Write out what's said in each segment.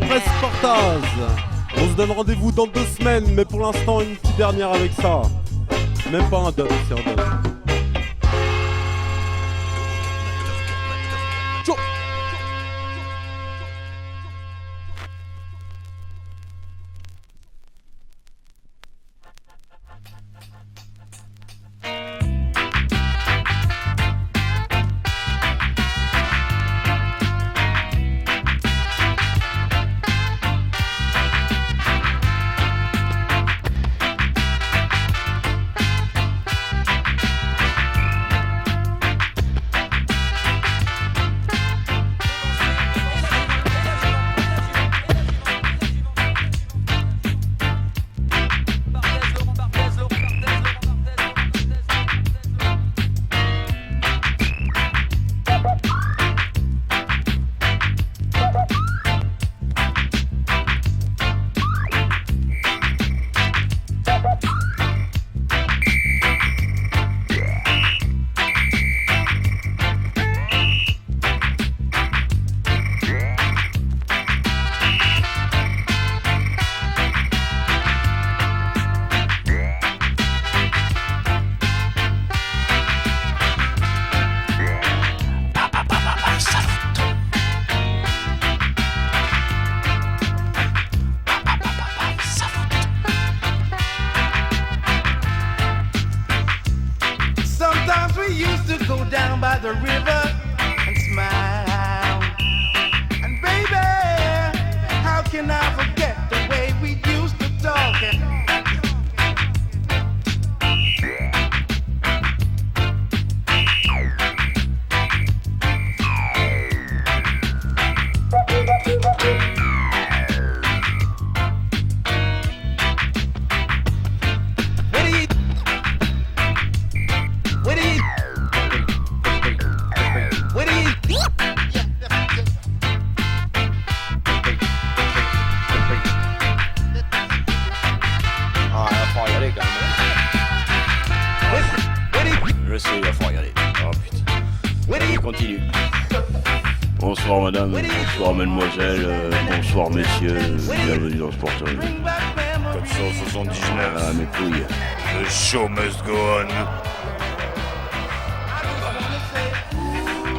après Sportaz. On se donne rendez-vous dans 2 semaines, mais pour l'instant une petite dernière avec ça. Même pas un dub, c'est un dub. Ciao. Bonsoir mademoiselle, bonsoir messieurs, bienvenue dans Sportaz. 479. Ah mes couilles. The show must go on.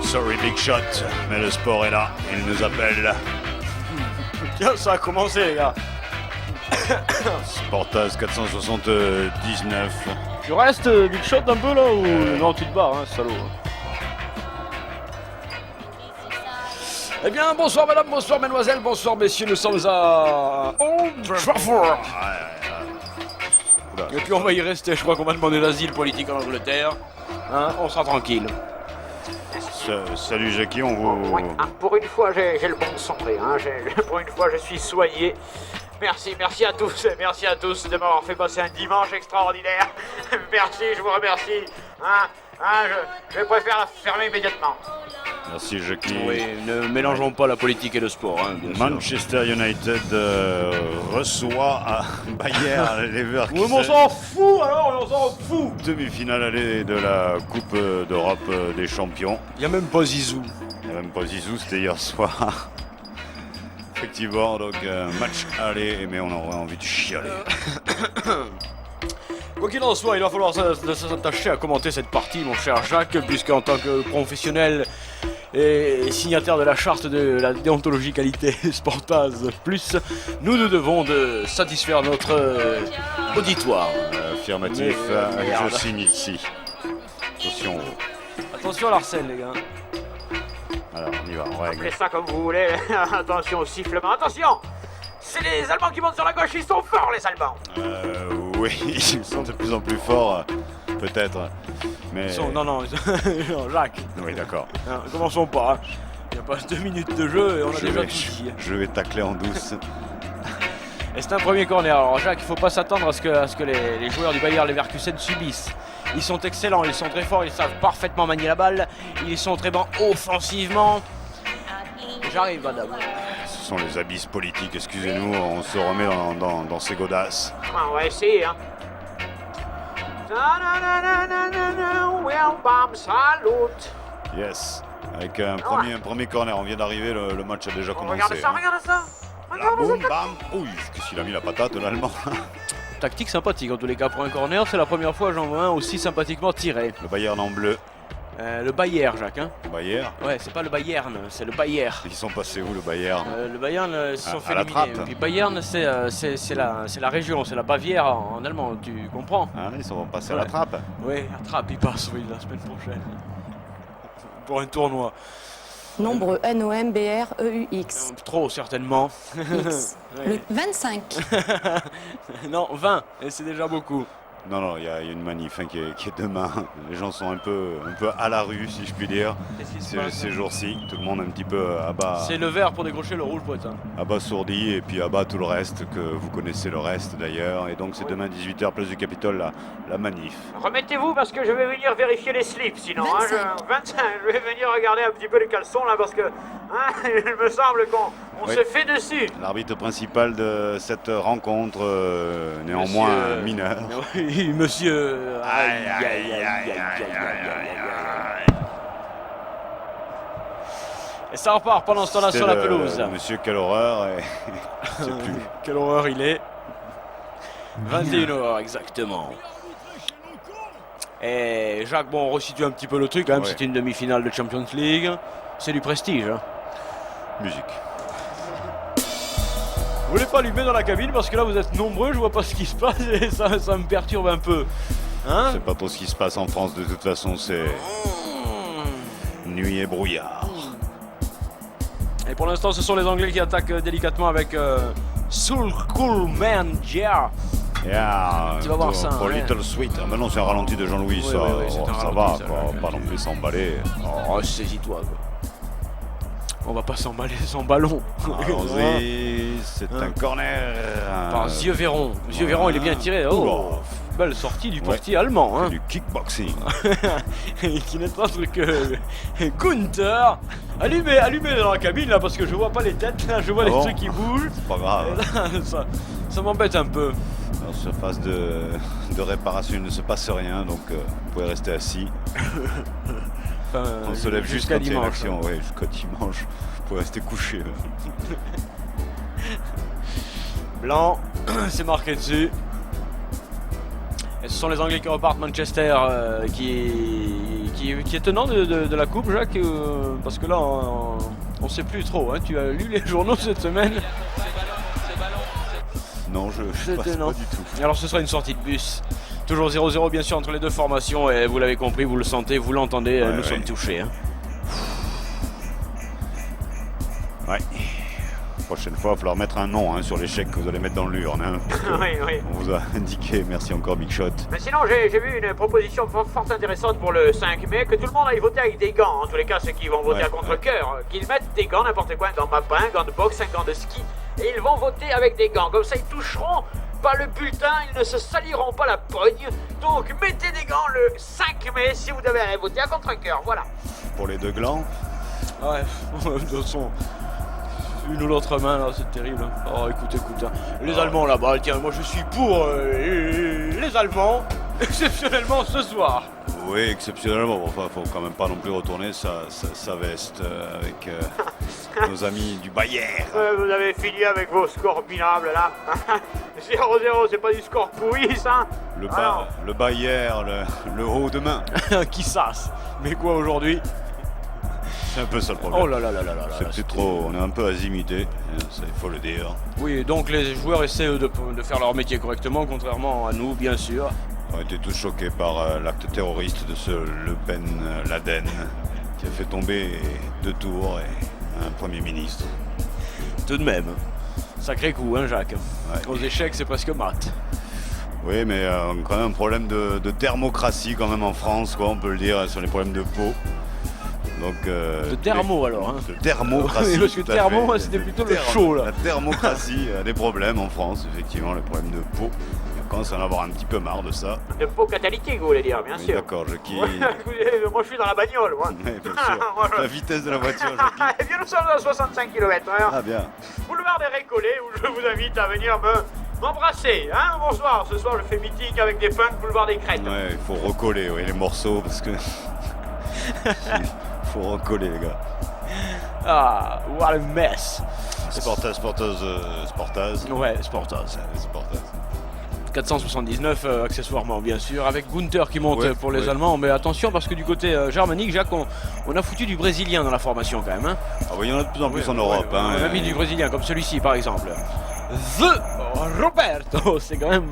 Sorry Big Shot, mais le sport est là, il nous appelle. Tiens, ça a commencé les gars. Sportaz 479. Tu restes Big Shot un peu là ou non tu te barres hein, salaud. Eh bien, bonsoir madame, bonsoir mademoiselle, bonsoir messieurs, nous sommes à Old Trafford. Et puis on va y rester, je crois qu'on va demander l'asile politique en Angleterre. Hein, on sera tranquille. Salut Jackie, on vous... Oui, pour une fois j'ai le bon sang, hein. Pour une fois je suis soigné. Merci à tous de m'avoir fait passer un dimanche extraordinaire. Merci, je vous remercie. Je préfère la fermer immédiatement. Merci Jackie. Oui, ne mélangeons pas la politique et le sport. Hein, Manchester United reçoit à Bayer Leverkusen. Oui, mais on s'en fout alors, on s'en fout. Demi-finale allée de la Coupe d'Europe des Champions. Il n'y a même pas Zizou. Il n'y a même pas Zizou, c'était hier soir. Effectivement, donc match aller, mais on aurait envie de chialer. Quoi qu'il en soit, il va falloir s'attacher à commenter cette partie, mon cher Jacques, puisqu'en tant que professionnel et signataire de la charte de la déontologie qualité Sportaz Plus, nous devons de satisfaire notre auditoire. Affirmatif, je signe ici. Attention. Attention à l'arsène, les gars. Alors, on y va, on règle. Appelez ça comme vous voulez. Attention au sifflement, attention. C'est les Allemands qui montent sur la gauche, ils sont forts les Allemands. Oui, ils sont de plus en plus forts, peut-être. Mais... Non, Jacques. Oui, d'accord. Hein, commençons pas. Hein. Il n'y a pas 2 minutes de jeu et on a déjà tout dit. Je vais tacler en douce. Et c'est un premier corner. Alors Jacques, il ne faut pas s'attendre à ce que les joueurs du Bayer Leverkusen subissent. Ils sont excellents, ils sont très forts, ils savent parfaitement manier la balle. Ils sont très bons offensivement. J'arrive, madame. Ce sont les abysses politiques, excusez-nous, on se remet dans ces godasses. On va essayer, hein. Salut. Yes, avec un premier corner, on vient d'arriver, le match a déjà commencé. Regardez ça. La boum, bam. Ouh, qu'est-ce qu'il a mis la patate, l'Allemand. Tactique sympathique en tous les cas pour un corner, c'est la première fois j'en vois un aussi sympathiquement tiré. Le Bayern en bleu. Le Bayern, Jacques. Hein. Bayern. Ouais, c'est pas le Bayern, c'est le Bayern. Ils sont passés où, le Bayern? Le Bayern ils se sont À fait la éliminer. trappe. Puis Bayern, c'est la région, c'est la Bavière en allemand, tu comprends? Ah, ils sont passés à Ouais. la trappe. Oui, la trappe, il passe, oui, la semaine prochaine. Pour un tournoi. Nombre NOMBREUX. Trop, certainement. X. Ouais. Le 25. Non, 20, et c'est déjà beaucoup. Non, non, il y a une manif qui est demain. Les gens sont un peu à la rue, si je puis dire, Qu'est-ce qui se passe, ces hein jours-ci. Tout le monde un petit peu C'est le vert pour décrocher le rouge, poète. abasourdi et puis abat tout le reste, que vous connaissez le reste d'ailleurs. Et donc c'est Oui. demain 18h, place du Capitole, la manif. Remettez-vous parce que je vais venir vérifier les slips sinon. 25. Je vais venir regarder un petit peu les caleçons là parce que il me semble qu'on Oui. se fait dessus. L'arbitre principal de cette rencontre, néanmoins Monsieur- mineur. Oui, monsieur. Aïe, aïe, aïe, aïe, aïe. Et ça repart pendant ce temps-là C'est sur la le- pelouse. Monsieur, quelle horreur. Et... je sais plus. Quelle horreur il est. 21h exactement. Et Jacques, bon, on resitue un petit peu le truc, quand même, Ouais. c'est une demi-finale de Champions League. C'est du prestige. Hein. Musique. Vous voulez pas allumer dans la cabine parce que là vous êtes nombreux, je vois pas ce qui se passe et ça me perturbe un peu. Hein? C'est pas trop ce qui se passe en France, de toute façon, c'est nuit et brouillard. Et pour l'instant, ce sont les Anglais qui attaquent délicatement avec Soul Cool Man Yeah. Yeah, Tu vas voir pour- ça, Pour ouais. Little Sweet. Ah, maintenant, c'est un ralenti de Jean-Louis, Oui, ça, oui, oui, c'est un ça ralenti, va, ça, quoi. ouais. Pas non plus s'emballer. Oh, saisis-toi. Quoi. On va pas s'emballer sans ballon. Allons-y, c'est Hein. un corner. Par Zieux Véron. Zieux Véron, il est bien tiré. Oh, Oula. belle sortie du Ouais. portier allemand. Hein. Du kickboxing. Qui n'est autre que Gunther. Allumez dans la cabine là parce que je vois pas les têtes, là, je vois les bon trucs qui bougent. C'est pas grave. Et là, ça m'embête un peu. En surface de réparation, il ne se passe rien, donc vous pouvez rester assis. Enfin, On se lève juste jusqu'à quand il y a une dimanche. action. Oui, jusqu'à dimanche. Vous pouvez rester couché. Blanc, c'est marqué dessus. Et ce sont les Anglais qui repartent. Manchester qui est tenant de la coupe, Jacques, parce que là on sait plus trop. Hein. Tu as lu les journaux cette semaine? Non, je C'est passe étonnant. pas du tout. Alors ce sera une sortie de bus. Toujours 0-0 bien sûr entre les deux formations et vous l'avez compris, vous le sentez, vous l'entendez, Ouais, nous ouais. sommes touchés. Hein. Ouais. Prochaine fois, il va falloir mettre un nom sur l'échec que vous allez mettre dans l'urne. Hein, parce que Oui, oui. on vous a indiqué, merci encore Big Shot. Mais sinon, j'ai vu une proposition fort intéressante pour le 5 mai, que tout le monde aille voter avec des gants. En tous les cas, ceux qui vont voter Ouais, à contre-cœur, qu'ils mettent des gants, n'importe quoi, un gant de mapin, un gant de boxe, un gant de ski, et ils vont voter avec des gants. Comme ça, ils toucheront pas le bulletin, ils ne se saliront pas la pogne. Donc, mettez des gants le 5 mai si vous devez aller voter à contre-cœur. Voilà. Pour les deux glands, Ouais, de toute façon, une ou l'autre main là, c'est terrible. Hein. Oh écoute, hein. Les Allemands là-bas, tiens, moi je suis pour les Allemands, exceptionnellement ce soir. oui, exceptionnellement. Bon, enfin, faut quand même pas non plus retourner sa veste avec nos amis du Bayern. Vous avez fini avec vos scores minables là. 0-0, c'est pas du score pourri ça. Alors, Le Bayern, le haut de main. Qui sasse. Mais quoi aujourd'hui? C'est un peu ça le problème. Oh là là là là là là. C'est plus trop, on est un peu azimité, ça, il faut le dire. Oui, donc les joueurs essaient eux, de faire leur métier correctement, contrairement à nous, bien sûr. On a été tous choqués par l'acte terroriste de ce Le Pen Laden qui a fait tomber 2 tours et un Premier ministre. Tout de même. Sacré coup, hein, Jacques. Ouais. Aux échecs, c'est presque mat. Oui, mais quand même un problème de thermocratie quand même en France, quoi, on peut le dire, sur les problèmes de peau. Donc, De thermo alors. Hein. De thermocratie. Oui, parce que tout à thermo, fait. c'était plutôt le Thermo. chaud, là. La thermocratie a des problèmes en France, effectivement, les problèmes de peau. On commence à en avoir un petit peu marre de ça. de peau catalytique, vous voulez dire, bien Oui, sûr. d'accord, Jackie. Écoutez, moi je suis dans la bagnole, moi. Ouais, bien sûr. Moi, je- La vitesse de la voiture, Jackie. Eh bien, nous sommes à 65 km/h. Ah bien. Boulevard des Récollets, où je vous invite à venir m'embrasser. Hein, bonsoir, ce soir je fais meeting avec des punks boulevard des Crêtes. Ouais, il faut recoller les morceaux parce que. Il faut recoller, les gars. Ah, what a mess. Sportaz. Ouais, Sportaz. Sportaz. 479 accessoirement bien sûr, avec Gunther qui monte Ouais, pour les ouais. Allemands, mais attention parce que du côté germanique, Jacques, on a foutu du brésilien dans la formation quand même. Hein. Ah bah, il y en a de plus en plus Ouais, en Europe. ouais, Hein, on a mis du brésilien comme celui-ci par exemple. The Roberto, c'est quand même.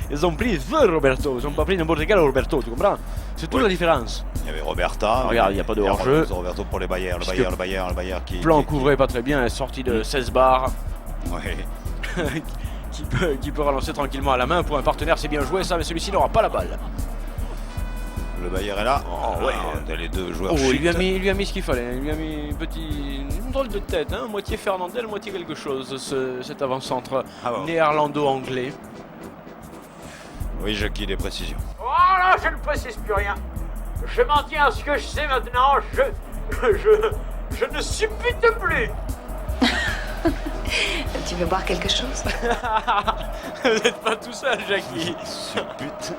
Ils ont pris The Roberto, ils ont pas pris n'importe quel Roberto, tu comprends? C'est toute Ouais. la différence. Il y avait Roberta. Regarde, il y a pas de hors-jeu. Roberto pour les Bayer, Puisque le Bayer qui. Plan qui- couvrait pas très bien, est sorti de 16 bars. Ouais. qui peut relancer tranquillement à la main. Pour un partenaire, c'est bien joué ça, mais celui-ci n'aura pas la balle. Le Bayer est là. Oh, ouais. T'as les deux joueurs. Oh, il shit. lui a mis ce qu'il fallait. Il lui a mis une drôle de tête, hein, moitié Fernandel, moitié quelque chose, cet avant-centre Ah bon. néerlando-anglais. Oui, Jackie, des précisions. Voilà, je ne précise plus rien. Je m'en tiens à ce que je sais maintenant. Je ne suppute plus. Tu veux boire quelque chose? Vous n'êtes pas tout seul, Jackie. Suppute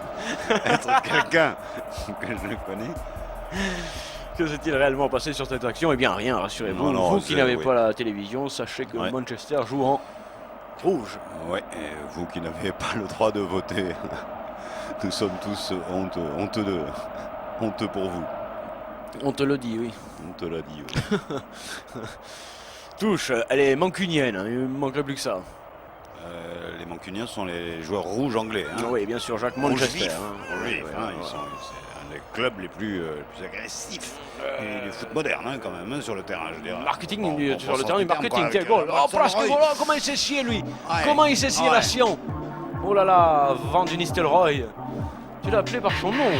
être quelqu'un que je le connais. Que s'est-il réellement passé sur cette action? Eh bien, rien, rassurez-vous. Non, non, Vous qui c'est- n'avez oui. pas la télévision, sachez que Ouais. Manchester joue en rouge. Ouais, et vous qui n'avez pas le droit de voter, nous sommes tous honteux pour vous. On te le dit, oui. On te l'a dit. Ouais. Touche, elle est mancunienne, hein, il ne manquerait plus que ça. Les Mancuniens sont les joueurs rouges anglais. Hein. Oui, bien sûr, Jacques Rouge Manchester. vif. hein. Rouge Ouais, vif, ouais, hein, ouais, ils ouais. sont- c'est un des clubs les plus agressifs du foot moderne hein, quand même hein, sur le terrain. Je veux dire. Marketing, Bon, on sur prend le son terrain du terme, marketing, quoi, tiens, avec, goal. Oh, Van presque, Nistelrooy. voilà, comment il s'est scié, lui. Ouais. Comment il s'est scié Ouais. la Sion. Oh là là, Van du Nistelrooy. Tu l'as appelé par son nom.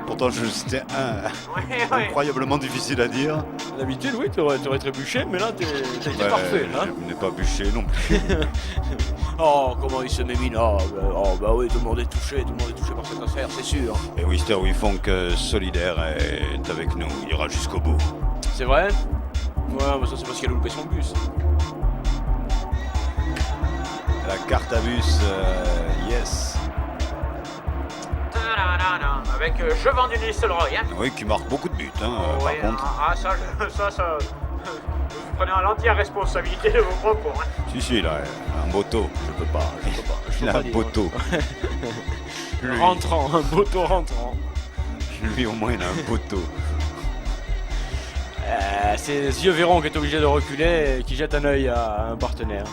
Pourtant, c'était Ouais, ouais. incroyablement difficile à dire. D'habitude, oui, t'aurais trébuché, mais là, t'as été Ouais, parfait. Hein. Je n'ai pas bûché non plus. Oh, comment il se met minable. Oh, bah oui, tout le monde est touché par cette affaire, c'est sûr. Et Wister Wifunk solidaire est avec nous. Il ira jusqu'au bout. C'est vrai? Ouais, mais ça, c'est parce qu'il a loupé son bus. La carte à bus, yes. Ta-da-da-da. Avec je vends du Nistelrooy, hein. Oui, qui marque beaucoup de buts. Hein, Oui, par contre. ça, vous prenez l'entière responsabilité de vos propos, hein. Si, il a un moto. Je peux pas. Il a un poteau. Rentrant, un poteau rentrant. Lui, au moins, il a un poteau. Ses yeux verront qu'il est obligé de reculer et qui jette un œil à un partenaire.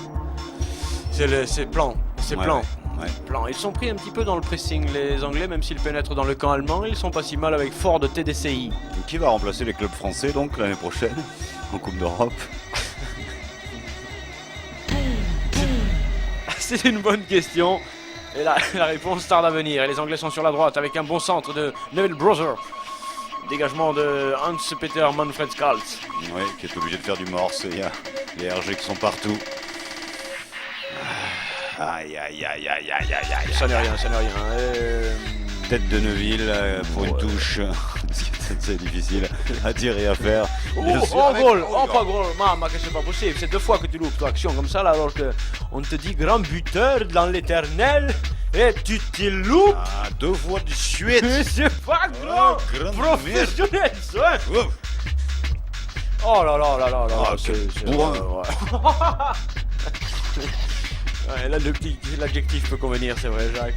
C'est plan. Ouais, plan. ouais, ouais. Plan. Ils sont pris un petit peu dans le pressing, les Anglais, même s'ils pénètrent dans le camp allemand, ils sont pas si mal avec Ford TDCI. Et qui va remplacer les clubs français donc l'année prochaine en Coupe d'Europe? C'est une bonne question. Et la réponse tarde à venir. Et les Anglais sont sur la droite avec un bon centre de Neville Brother. Dégagement de Hans-Peter Manfred Schultz. Oui, qui est obligé de faire du morse. Il y a les RG qui sont partout. Aïe, aïe, aïe, aïe, aïe, aïe, aïe. Ça n'est rien. Tête de Neuville pour une touche. C'est difficile à dire et à faire. Bien sûr, avec- Goal. Oh, pas goal. Maman, que c'est pas possible. C'est 2 fois que tu loupes ton action comme ça, là, alors qu'on te dit grand buteur dans l'éternel. Et tu te loupes. Ah, 2 fois de suite. C'est pas grand. grande Professionnel, ça. Hein. Ouf. Oh là là là là là. Ah, quel bourrin. Ouais, là, l'adjectif peut convenir, c'est vrai, Jacques.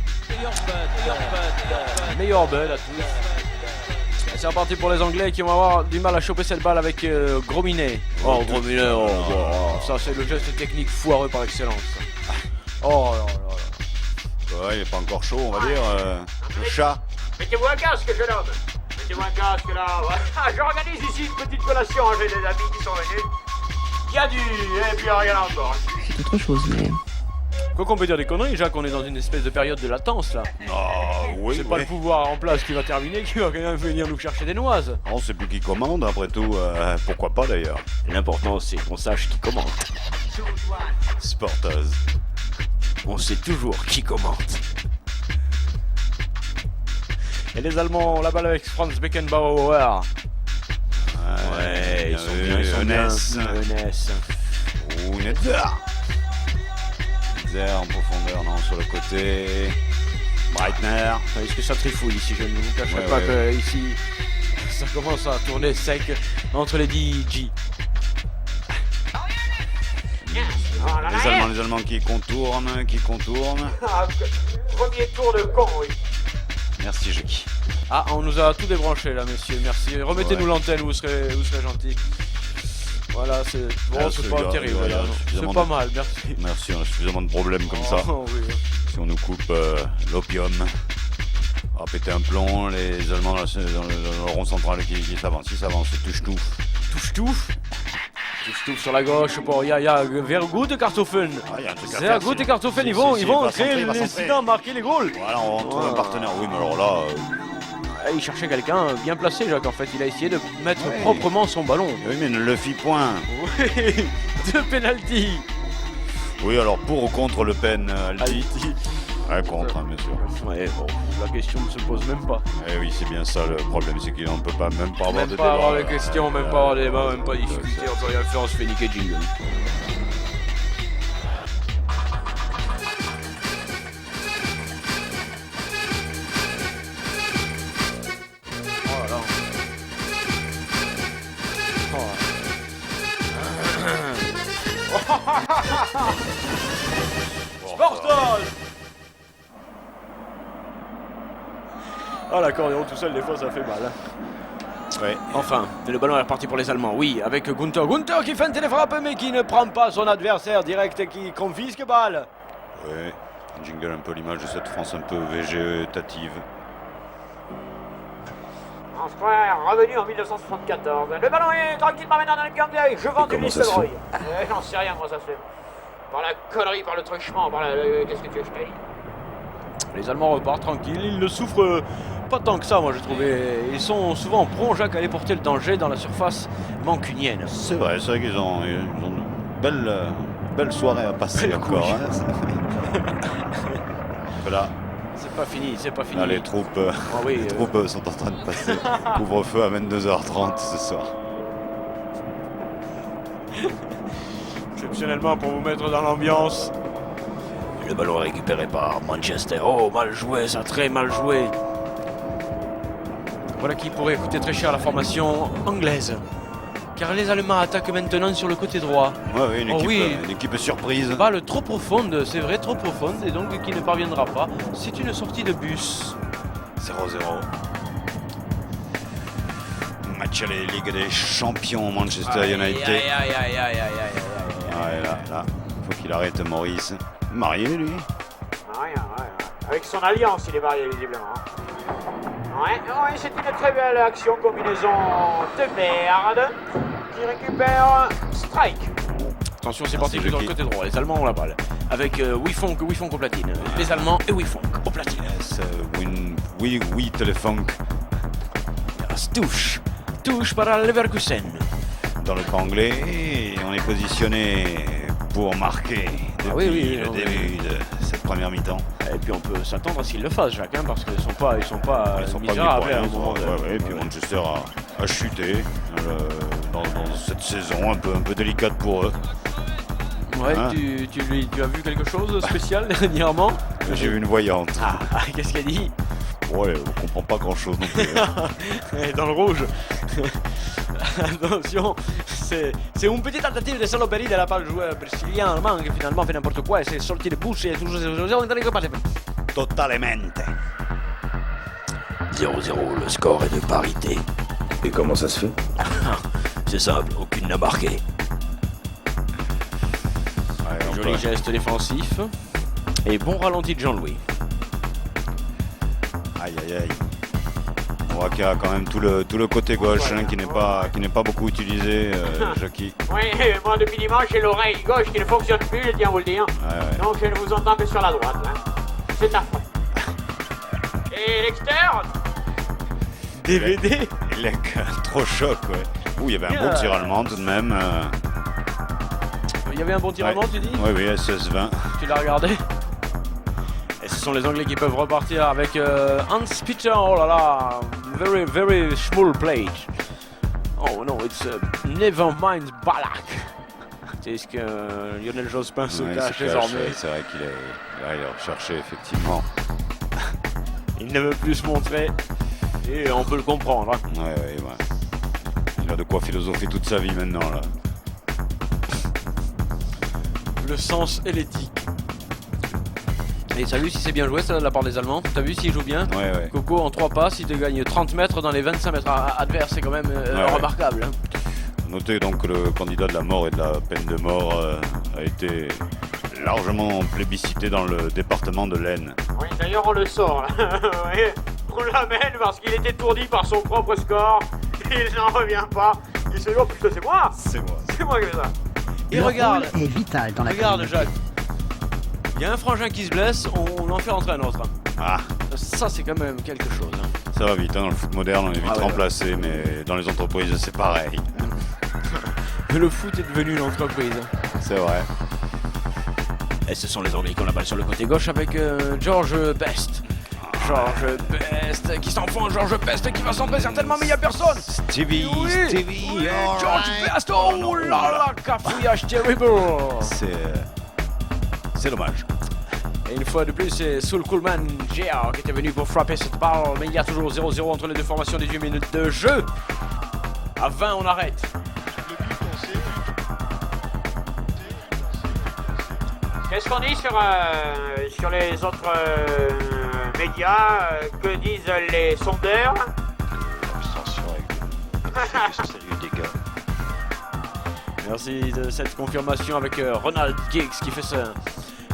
Meilleur bud à tous. C'est reparti pour les Anglais qui vont avoir du mal à choper cette balle avec Grominet. Oh, Grominet, ça c'est le geste technique foireux par excellence. Oh là là là. Ouais, il n'est pas encore chaud, on va dire. Le chat. Mettez-vous un casque, jeune homme. Mettez-vous un casque, là. Voilà. J'organise ici une petite collation. J'ai des amis qui sont venus. Il y a du... Et puis rien encore. C'est autre chose, mais... Quoi qu'on peut dire des conneries, Jacques, on est dans une espèce de période de latence là. Ah, oui, C'est pas le pouvoir en place qui va terminer, qui va quand même venir nous chercher des noises. On sait plus qui commande, après tout. Pourquoi pas d'ailleurs. L'important c'est qu'on sache qui commente. Sportaz. On sait toujours qui commente. Et les Allemands ont la balle avec Franz Beckenbauer. Ouais, ils sont bien, ils sont bien. Eunès. Ou Netzer. Netzer en profondeur, non, sur le côté. Breitner. Est-ce que ça trifouille ici? Je ne vous cacherai Ouais, pas ouais, que ici ça commence à tourner sec entre les DJ. Oh là là, Les Allemands qui contournent. Ah, premier tour de con, oui. Merci Jackie. Ah, on nous a tout débranché là, messieurs, merci. Remettez-nous Ouais. l'antenne, vous serez gentil. Voilà, c'est bon, Ah, c'est il pas y a- terrible, il y a là, non. suffisamment C'est pas de- mal, merci. Merci, on a suffisamment de problèmes comme ça. Oh, oui. Si on nous coupe l'opium, on va péter un plomb, les Allemands dans le rond central qui s'avance, ils s'avancent, touche tout. Touche sur la gauche, bon, il y a very good Kartoffeln. Ah, il y a un truc à Sehr faire, gute sinon. Kartoffeln, ils Si, vont il va créer centrer, il va les centrer. incidents, marquer les goals. Voilà, on trouve un partenaire. Oui, mais alors là, Il cherchait quelqu'un bien placé, Jacques, en fait. Il a essayé de mettre Ouais. proprement son ballon. oui, mais ne le fit point. Oui, deux pénalty. Oui, alors pour ou contre Le Pen, Aldi Haïti. Ouais, contre, hein, bien sûr. Ouais, bon, la question ne se pose même pas. Eh oui, c'est bien ça le problème, c'est qu'on ne peut pas même pas avoir Même de pas débat. avoir de questions, même pas avoir de débat, même pas ça, discuter, on peut rien faire, on se fait niquer de jingle. Oh là là. Sportage. Ah l'accordéon tout seul des fois ça fait mal. Ouais. Enfin, le ballon est reparti pour les Allemands, oui, avec Gunther. Gunther qui feinte les frappes mais qui ne prend pas son adversaire direct et qui confisque balle. Ouais, un jingle un peu l'image de cette France un peu végétative. En frère, revenu en 1974. Le ballon est tranquillement maintenant dans le Gambia. Je vends du comment ça se Nistelrooy. J'en sais rien, moi, ça se fait. Par la connerie, par le truchement, par la. Qu'est-ce que tu veux que je te dise? Les Allemands repartent tranquilles, ils ne souffrent pas tant que ça, moi j'ai trouvé. Ils sont souvent prompts, Jacques, à aller porter le danger dans la surface mancunienne. C'est vrai qu'ils ont une belle soirée à passer Belle encore. couille. Hein. Là, C'est pas fini. là, les troupes, Ah oui, les troupes sont en train de passer. Couvre-feu à 22h30 ce soir. exceptionnellement pour vous mettre dans l'ambiance. Le ballon récupéré par Manchester. Oh, mal joué, ça, très mal joué. Voilà qui pourrait coûter très cher la formation anglaise. Car les Allemands attaquent maintenant sur le côté droit. Ouais, oui, Oh oui. une équipe surprise. Balle trop profonde, c'est vrai, trop profonde, et donc qui ne parviendra pas. C'est une sortie de bus. 0-0. Match à la Ligue des Champions, Manchester United. Aïe, aïe, aïe, aïe, aïe, aïe, Ouais, là, faut qu'il arrête Maurice. Marié, lui. Ouais. Avec son alliance, il est marié visiblement. Ouais, c'est une très belle action, combinaison de merde qui récupère Strike. Attention, c'est Ah, parti c'est dans le Lucky. côté droit. Les Allemands ont la balle. Avec Wifong au platine. Les Allemands et Wifong au platine. Yes, oui, Telefunk Touche par Leverkusen. dans le camp anglais. Et on est positionné pour marquer depuis oui, le non, début de cette première mi-temps. Et puis on peut s'attendre à ce qu'ils le fassent, Jacques, hein, parce qu'ils sont pas Ils sont pas misérables mis à pour un rien. moment. Ouais, et puis Manchester a chuté dans cette saison un peu délicate pour eux. Ouais, Hein. tu as vu quelque chose de spécial dernièrement? J'ai vu une voyante. Qu'est-ce qu'elle dit? Ouais, on comprend pas grand-chose non plus. Hein. Elle est dans le rouge. Attention, c'est une petite tentative de saloperie de la part du joueur brésilien allemand qui finalement fait n'importe quoi et s'est sorti de bouche et toujours 0-0. Totalmente. 0-0, le score est de parité. Et comment ça se fait? C'est simple, aucune n'a marqué. Ouais, on Joli peut- geste défensif. Et bon ralenti de Jean-Louis. Aïe. On voit qu'il y a quand même tout le côté gauche hein, qui n'est pas beaucoup utilisé, Jackie. Oui, moi depuis dimanche j'ai l'oreille gauche qui ne fonctionne plus, je tiens à vous le dire. Ouais. Donc je ne vous entends que sur la droite. Hein. C'est affreux. Et l'extérieur, DVD. Il est trop choc, ouais. Ouh, il y avait un bon tir allemand tout de même. Il y avait un bon tir Ouais. allemand, tu dis? Oui, SS-20. Tu l'as regardé? Et ce sont les Anglais qui peuvent repartir avec Hans Peter. Oh là là, very, very small play. Oh non, it's never mind Balak. C'est ce que Lionel Jospin se Ouais, cache c'est désormais. c'est vrai qu'il est recherché effectivement. Il ne veut plus se montrer. Et on peut le comprendre. Hein. Ouais. Il a de quoi philosopher toute sa vie maintenant là. le sens et l'éthique. Et t'as vu si c'est bien joué ça de la part des Allemands? T'as vu s'ils jouent bien? Ouais. Coco en 3 passes, il te gagne 30 mètres dans les 25 mètres adverses, c'est quand même remarquable. Hein. Notez donc que le candidat de la mort et de la peine de mort a été largement plébiscité dans le département de l'Aisne. Oui, d'ailleurs, on le sort, là. Oui, on l'amène parce qu'il est étourdi par son propre score. Il n'en revient pas. Il se dit, oh putain, c'est moi. C'est moi. C'est moi qui fais ça. Et Le regarde, rôle est vital dans la regarde communauté. Jacques. Il y a un frangin qui se blesse, on en fait rentrer un autre. Ah, Ça c'est quand même quelque chose. Hein. ça va vite, hein, dans le foot moderne on est vite Ah ouais. remplacé, mais dans les entreprises c'est pareil. Le foot est devenu une entreprise. C'est vrai. Et ce sont les Anglais qui ont la balle sur le côté gauche avec George Best. George Best qui s'enfonce, George Best qui va s'entrer certainement, mais il n'y a personne. Stevie, Oui, Stevie, oui, all George right. Best, oh là là, cafouillage terrible. C'est dommage. Et une fois de plus, c'est Saul Coleman Jr. qui était venu pour frapper cette balle, mais il y a toujours 0-0 entre les deux formations, 18 minutes de jeu. À 20, on arrête. Qu'est-ce qu'on dit sur les autres médias? Que disent les sondeurs? Merci de cette confirmation avec Ronald Giggs qui fait ce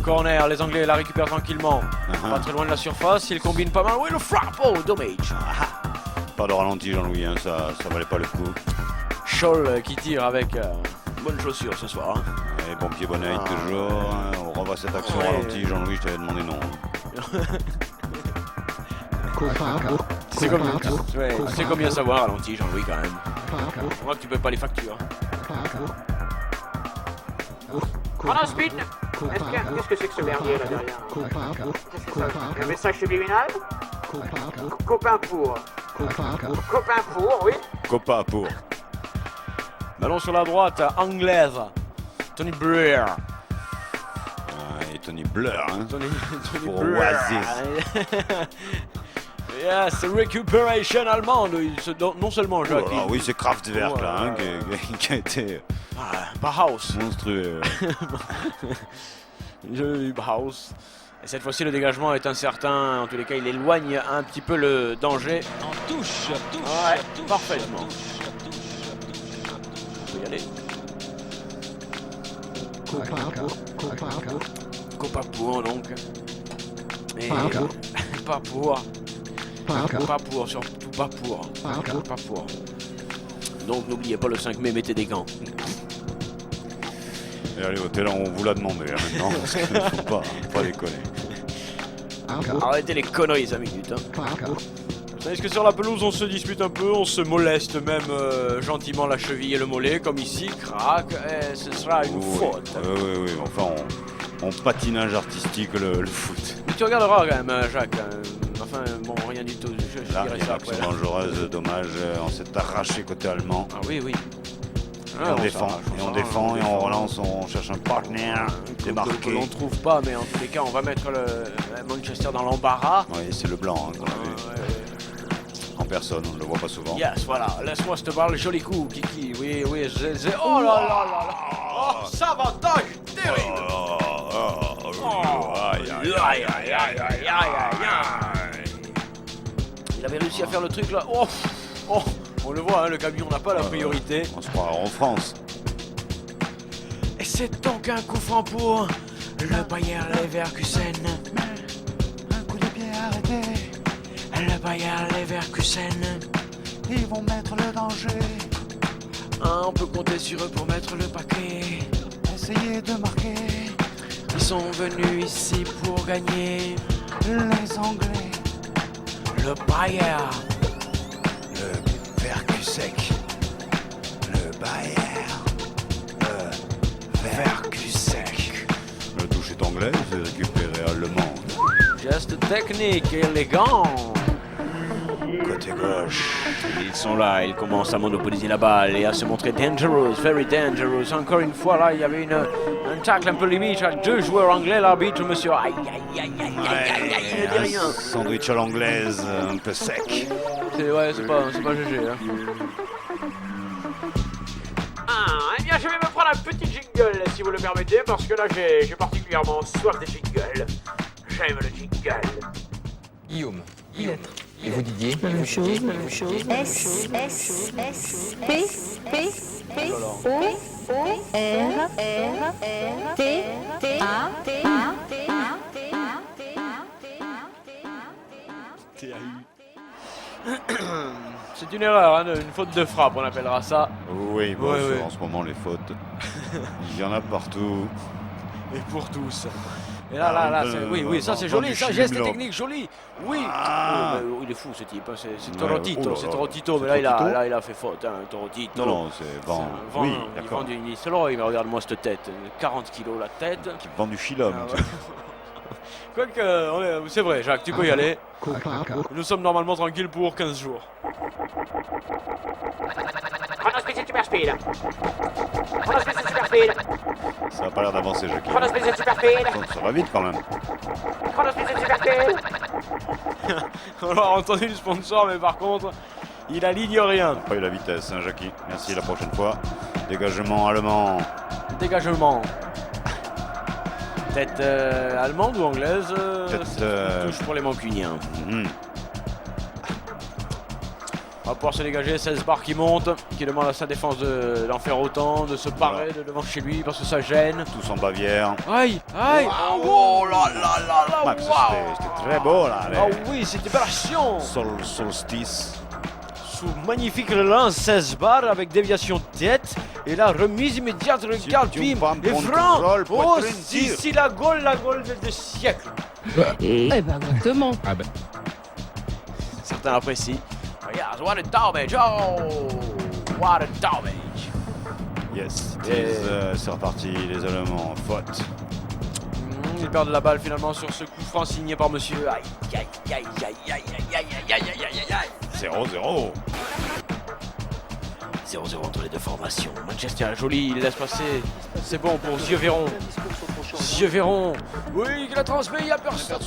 corner. Les Anglais la récupèrent tranquillement. Pas très loin de la surface, il combine pas mal. Oui, le frappe, oh, dommage. Pas de ralenti Jean-Louis, hein, ça valait pas le coup. Scholl qui tire avec bonne chaussure ce soir. Hein. Et bon pied bon oeil toujours, hein, on revoit cette action Ouais. ralenti, Jean-Louis je t'avais demandé non. C'est comme ouais, c'est comme bien savoir ralenti Jean-Louis quand même. On voit que tu peux pas les factures. Chronospin. Qu'est-ce que c'est que ce merdier là derrière? Qu'est-ce que c'est ça? Un message subliminal? Copain pour. Copain pour, oui. Copa pour. Ballon sur la droite, anglaise. Tony Blair. Et Tony Blur, hein. Tony Pour Blair. Oasis. Yes, récupération allemande. Non seulement Jacques. Oh là, oui, c'est Kraftwerk là, hein, qui a été Bauhaus. monstrueux. Bauhaus. Et cette fois-ci, le dégagement est incertain. En tous les cas, il éloigne un petit peu le danger. En touche. Ouais, parfaitement. On peut y aller. Copa pour donc. Et pas pour. Pas pour, surtout pas pour. Pas pour. Donc n'oubliez pas le 5 mai, mettez des gants. Et allez, au télé, on vous l'a demandé hein, maintenant, parce qu'il ne faut pas déconner. Arrêtez les conneries 5 minutes. Hein. Vous savez que sur la pelouse on se dispute un peu, on se moleste même gentiment la cheville et le mollet, comme ici, crac, et ce sera une faute. Oui, enfin on patinage artistique le foot. Mais tu regarderas quand même, Jacques. Enfin, bon, rien du tout, je Là, dirai il y a ça une action après. dangereuse, dommage, on s'est arraché côté allemand. Ah oui, oui. Et on défend, et on relance, on cherche un partenaire Que démarqué. l'on trouve pas, mais en tous les cas, on va mettre le Manchester dans l'embarras. Oui, c'est le blanc hein, qu'on a vu. En personne, on ne le voit pas souvent. Yes, voilà, laisse-moi te parler, joli coup, Kiki. Oui, zé. Oh là là là là. Oh, sabotage terrible. Aïe. Il avait réussi à faire le truc là. Oh, on le voit, hein, le camion n'a pas la priorité. On se croit en France. Et c'est donc un coup franc pour le Bayer Leverkusen. Un coup de pied arrêté, Le Bayer Leverkusen. ils vont mettre le danger. On peut compter sur eux pour mettre le paquet. Essayez de marquer Ils sont venus ici pour gagner. les Anglais. Le Bayer. Le Verkusek. Le Bayer. Le Verkusek. Le touche est anglais, c'est récupéré allemand. Geste technique, élégant. Côté gauche. Ils sont là, ils commencent à monopoliser la balle et à se montrer dangerous, very dangerous. Encore une fois, là, il y avait un tacle un peu limite à 2 joueurs anglais. L'arbitre, monsieur, aïe, il ne dit rien. Un sandwich à l'anglaise, un peu sec. C'est pas GG. Hein. Eh bien, je vais me prendre un petit jingle, si vous le permettez, parce que là, j'ai particulièrement soif de jingle. J'aime le jingle. Guillaume, une lettre. Et vous Didier? Même chose. S, S, S, P, P, P, O, O, R, R, R, T, T, A, T, A, T, A, T, A, T, A. C'est une erreur, hein, une faute de frappe, on appellera ça. Oui, bon, Ouais, ouais. en ce moment, les fautes, il y en a partout. Et pour tous. Et là, oui, ça c'est joli, ça, geste technique joli. Oui. Ah. Oh, il est fou ce type, hein, c'est Ouais, Torotito, oh là c'est là. Torotito, mais C'est là Torotito il a fait faute, hein, Torotito. Non, c'est C'est un vent. vent, Oui, il d'accord. vend du Nistelrooy, mais regarde-moi cette tête, 40 kilos la tête. Qui vend du chilom. Ah ouais. Quoique, c'est vrai, Jacques, tu peux y aller. Nous sommes normalement tranquilles pour 15 jours. Chronospeed, c'est super speed. Chronospeed, c'est super speed. Ça n'a pas l'air d'avancer, Jackie. Chronospeed, c'est super speed. Ça va vite quand même. Chronospeed, c'est super speed. On aura entendu le sponsor, mais par contre, il aligne rien. Pas eu la vitesse, hein, Jackie. Merci, la prochaine fois. Dégagement allemand. Dégagement. Tête allemande ou anglaise Tête, c'est touche pour les mancuniens. Mhm. On va pouvoir se dégager, 16 barres qui montent, qui demande à sa défense d'en faire autant, de se parer de devant chez lui parce que ça gêne. Tous en Bavière. Aïe, aïe, oh là là là là, Max, waouh. c'était très beau là. Ah oui, c'était belle action. Solstice. Sous magnifique relance, 16 barres avec déviation tête. Et la remise immédiate, regarde, tu bim, vas me et prendre franc. contrôle, Oh, poitrine, si, tir. si, la goal du siècle. Eh ben, exactement. Certains apprécient. Regarde, what a garbage, oh, what a garbage. Yes, Et- c'est reparti, les Allemands. Faute. Ils perdent la balle finalement sur ce coup franc signé par monsieur. Aïe, aïe, aïe, aïe, aïe, aïe, aïe, aïe, aïe, aïe, aïe, aïe, aïe. 0-0. 0-0 entre les deux formations. Manchester joli, il laisse passer. C'est bon pour Zieux-Véron. Zieux-Véron. Oui, il la transmet, il n'y a personne.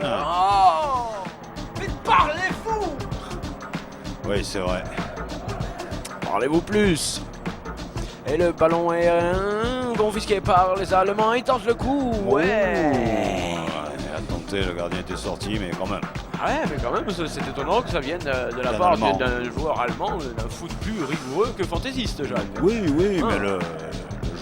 Oh, mais parlez-vous. Oui, c'est vrai. Parlez-vous plus. Et le ballon est confisqué par les Allemands. Ils tentent le coup. Ouais. À tenter, le gardien était sorti, mais quand même. Ouais, mais quand même, c'est étonnant que ça vienne de la D'un part Allemand. d'un joueur allemand, d'un foot plus rigoureux que fantaisiste, Jacques. Oui, Ah. mais le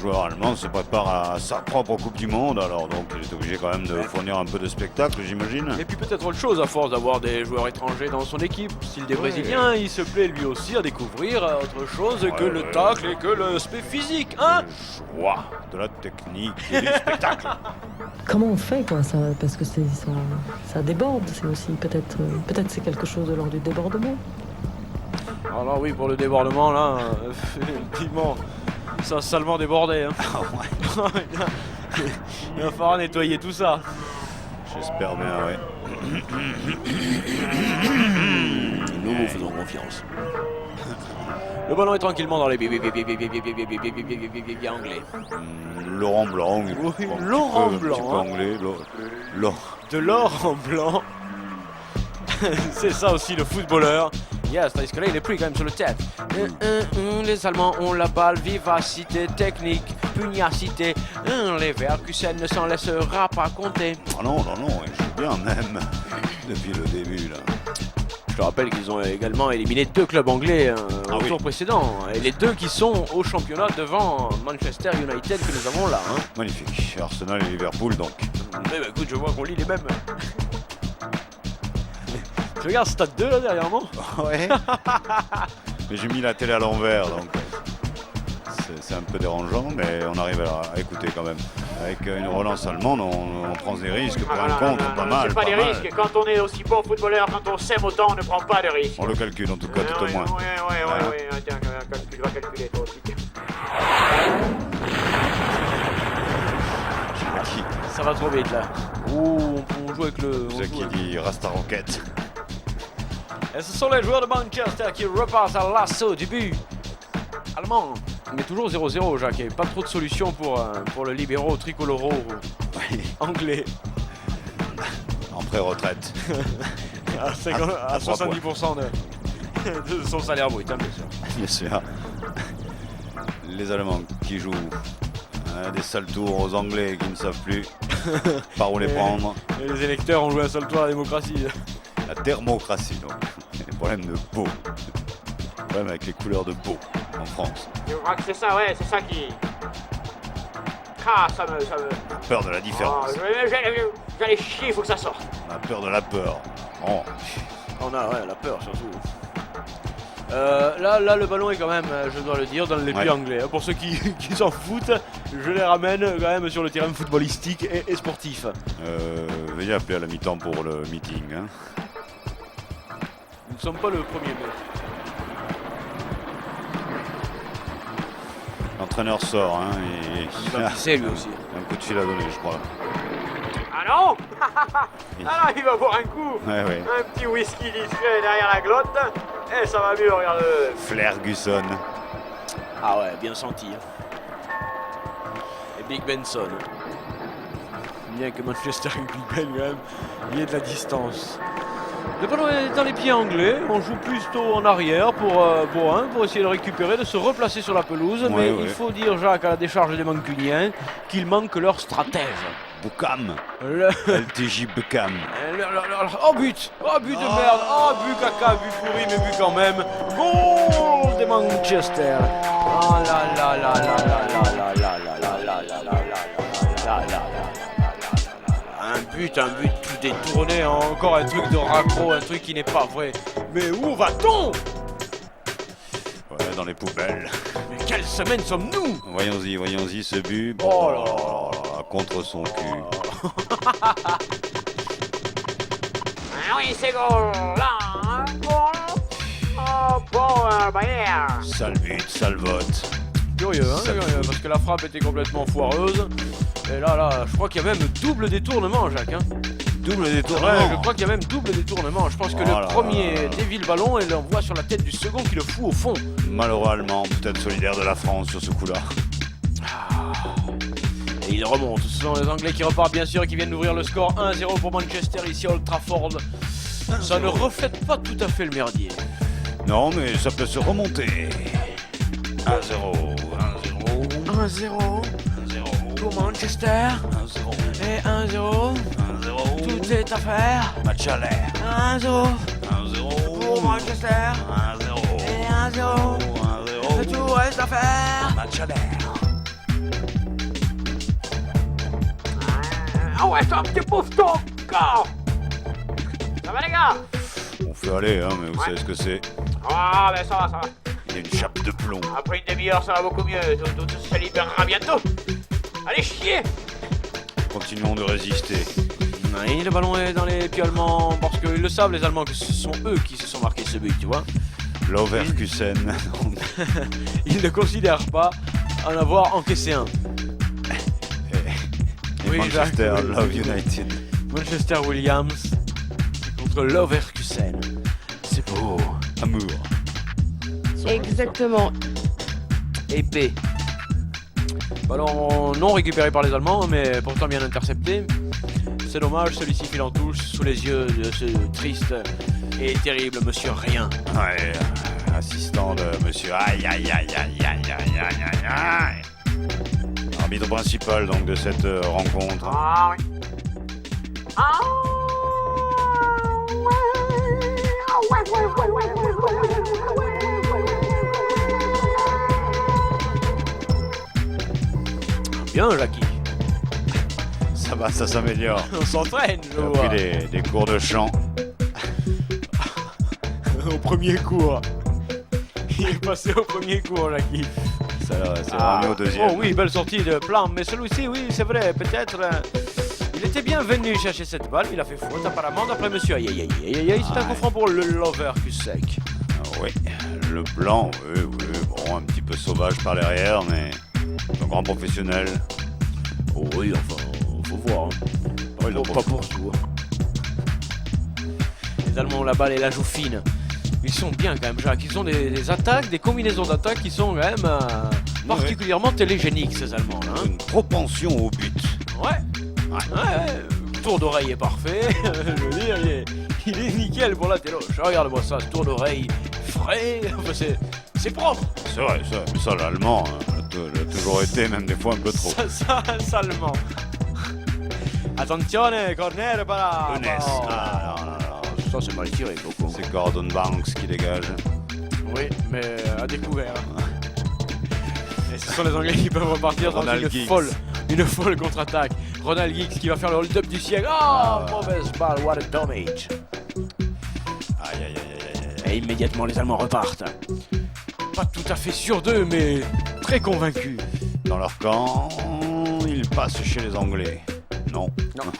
joueur allemand se prépare à sa propre Coupe du Monde, alors donc il est obligé quand même de fournir un peu de spectacle, j'imagine. Et puis peut-être autre chose, à force d'avoir des joueurs étrangers dans son équipe, style des Brésiliens, il se plaît lui aussi à découvrir autre chose que le tacle et que l'aspect physique, hein. Le joie, de la technique et du spectacle. Comment on fait quoi ça, parce que ça déborde, c'est aussi peut-être c'est quelque chose de l'ordre du débordement. Alors oui, pour le débordement, là, effectivement, ça a salement débordé. Hein. Il va falloir nettoyer tout ça. J'espère bien, oui. Nous vous faisons confiance. Le ballon est tranquillement dans les anglais. Laurent Blanc. Oui, Laurent Un petit peu Blanc, hein. anglais. De l'or en blanc. C'est ça aussi le footballeur. Yes, parce que là il est pris quand même sur le tête. Les Allemands ont la balle, vivacité, technique, pugnacité. Les Verkusen ne s'en laissera pas compter. Ah non, il joue bien même. Depuis le début, là. Je te rappelle qu'ils ont également éliminé 2 clubs anglais au oui. tour précédent. Et les 2 qui sont au championnat devant Manchester United que nous avons là. Hein. Magnifique. Arsenal et Liverpool, donc. Eh ben, écoute, je vois qu'on lit les mêmes. Je regarde Stade 2 là derrière moi. Ouais. Mais j'ai mis la télé à l'envers, donc c'est un peu dérangeant, mais on arrive à écouter quand même. Avec une relance allemande, on prend des risques pour un compte, pas mal. C'est pas des mal. risques. Quand on est aussi bon footballeur, quand on s'aime autant, on ne prend pas de risques. On le calcule en tout cas, tout au moins. Ouais. Tiens, tu vas calculer toi aussi. Ça va trop vite là. Ouh, on joue avec le. C'est ça qui dit Rasta Rocket. Et ce sont les joueurs de Manchester qui repartent à l'assaut du but allemand. Mais toujours 0-0, Jacques. Il n'y a pas trop de solutions pour le libéraux tricoloro anglais. En pré-retraite. À 70% de son salaire brut, hein, bien sûr. Bien sûr. Les Allemands qui jouent des sales tours aux Anglais qui ne savent plus par où les prendre. Et les électeurs ont joué un seul tour à la démocratie. La thermocratie, donc. Les problèmes de Beau. Les problèmes avec les couleurs de Beau en France. Je crois que c'est ça, ouais, c'est ça qui... Ah, ça me... Peur de la différence. J'allais chier, il faut que ça sorte. On a peur de la peur. Oh. On a la peur surtout. Là, le ballon est quand même, je dois le dire, dans les pieds anglais. Pour ceux qui s'en foutent, je les ramène quand même sur le terrain footballistique et sportif. Veuillez appeler à la mi-temps pour le meeting. Hein. Nous ne sommes pas le 1er mai. L'entraîneur sort. Hein, Il va pisser lui aussi. Un coup de fil à donner, je crois. Ah non. Ah non, il va boire un coup. Ouais. Un petit whisky discret derrière la glotte. Et ça va mieux, regarde. Ferguson. Ah ouais, bien senti. Et Big Benson. Bien que Manchester et Big Ben quand même, il y a de la distance. Le ballon est dans les pieds anglais, on joue plutôt en arrière pour essayer de récupérer, de se replacer sur la pelouse. Mais il faut dire, Jacques, à la décharge des Mancuniens, qu'il manque leur stratège. Boukham. LTJ Boukham. Oh but de merde. Oh but caca, but pourri, mais but quand même. Goal de Manchester. Oh là là là là là là là là là là là là là. Un but tout détourné, encore un truc de raccro, un truc qui n'est pas vrai. Mais où va-t-on? Ouais, dans les poubelles. Mais quelle semaine sommes-nous? Voyons-y ce but. Oh là là. Contre son cul. Ah oui, c'est goal. Là, un goal. Oh bon, Bayern. Sale but, sale vote. Curieux, parce que la frappe était complètement foireuse. Et là, je crois qu'il y a même double détournement, Jacques. Double détournement. Ouais, je crois qu'il y a même double détournement. Je pense que le premier dévie le ballon et l'envoie sur la tête du second qui le fout au fond. Malheureux allemand, peut-être solidaire de la France sur ce coup-là. Et il remonte. Ce sont les Anglais qui repartent bien sûr et qui viennent d'ouvrir le score 1-0 pour Manchester ici à Old Trafford. Ça ne reflète pas tout à fait le merdier. Non, mais ça peut se remonter. 1-0. 1-0 pour Manchester. 1-0. Et 1-0. 1-0. Tout est à faire. Match à l'air. 1-0 1-0. pour Manchester. 1-0. Et 1-0. 1-0. Tout reste à faire. Match à l'air. Ah ouais, c'est un petit pauvre ton corps. Ça va les gars? On fait aller, hein, mais vous savez ce que c'est. Ah ben ça va. Il y a une chape de plomb. Après une demi-heure, ça va beaucoup mieux. Tout se libérera bientôt. Allez chier. Continuons de résister. Oui, le ballon est dans les pieds allemands parce qu'ils le savent les Allemands que ce sont eux qui se sont marqués ce but, tu vois. Leverkusen. Ils ne considèrent pas en avoir encaissé un. Et Oui, Manchester, Jacques, Love United. Manchester Williams contre Leverkusen. C'est beau. Amour. Exactement. Épée. Ballon non récupéré par les Allemands, mais pourtant bien intercepté. C'est dommage, celui-ci file en touche sous les yeux de ce triste et terrible monsieur Rien. Ouais, assistant de monsieur aïe aïe aïe aïe aïe aïe aïe aïe aïe. Arbitre principal donc de cette rencontre. Ah oui. Ah Bien, Jackie. Ça va, ça s'améliore. On s'entraîne, je J'ai vois. appris des cours de chant. Au premier cours. Il est passé au premier cours, Jackie. Ça c'est vraiment au deuxième. Oh oui, belle sortie de plan. Mais celui-ci, oui, c'est vrai, peut-être. Il était bien venu chercher cette balle. Il a fait faute, apparemment, d'après monsieur. Aïe, aïe, aïe, aïe, aïe. C'est un coup franc pour le Leverkusen. Oui, le blanc, oui, bon, un petit peu sauvage par derrière, mais un grand professionnel. Oh oui, enfin, faut voir. Oh, ils l'ont Pas pour tout. Les Allemands ont la balle et la jouent fine. Ils sont bien quand même, Jacques. Ils ont des attaques, des combinaisons d'attaques qui sont quand même particulièrement télégéniques, ces Allemands. Là, hein. Une propension au but. Ouais. Tour d'oreille est parfait. Je veux dire, il est nickel pour la téloche. Regarde-moi ça, tour d'oreille frais. Enfin, c'est propre. C'est vrai, mais ça, l'allemand, l'a toujours été, même des fois un peu trop. Salement. Attenzione, corner para. Eunès. Ah, non, non, non. Ça c'est mal tiré beaucoup. C'est Gordon Banks qui dégage. Oui, mais à découvert. Et ce sont les Anglais qui peuvent repartir dans Ronald une Giggs. folle contre-attaque. Ronald Giggs qui va faire le hold-up du siècle. Oh, mauvaise balle, what a damage. Aïe, aïe, aïe, aïe, aïe. Et immédiatement les Allemands repartent. Pas tout à fait sûrs d'eux, mais très convaincus. Dans leur camp, ils passent chez les Anglais. Non. Non.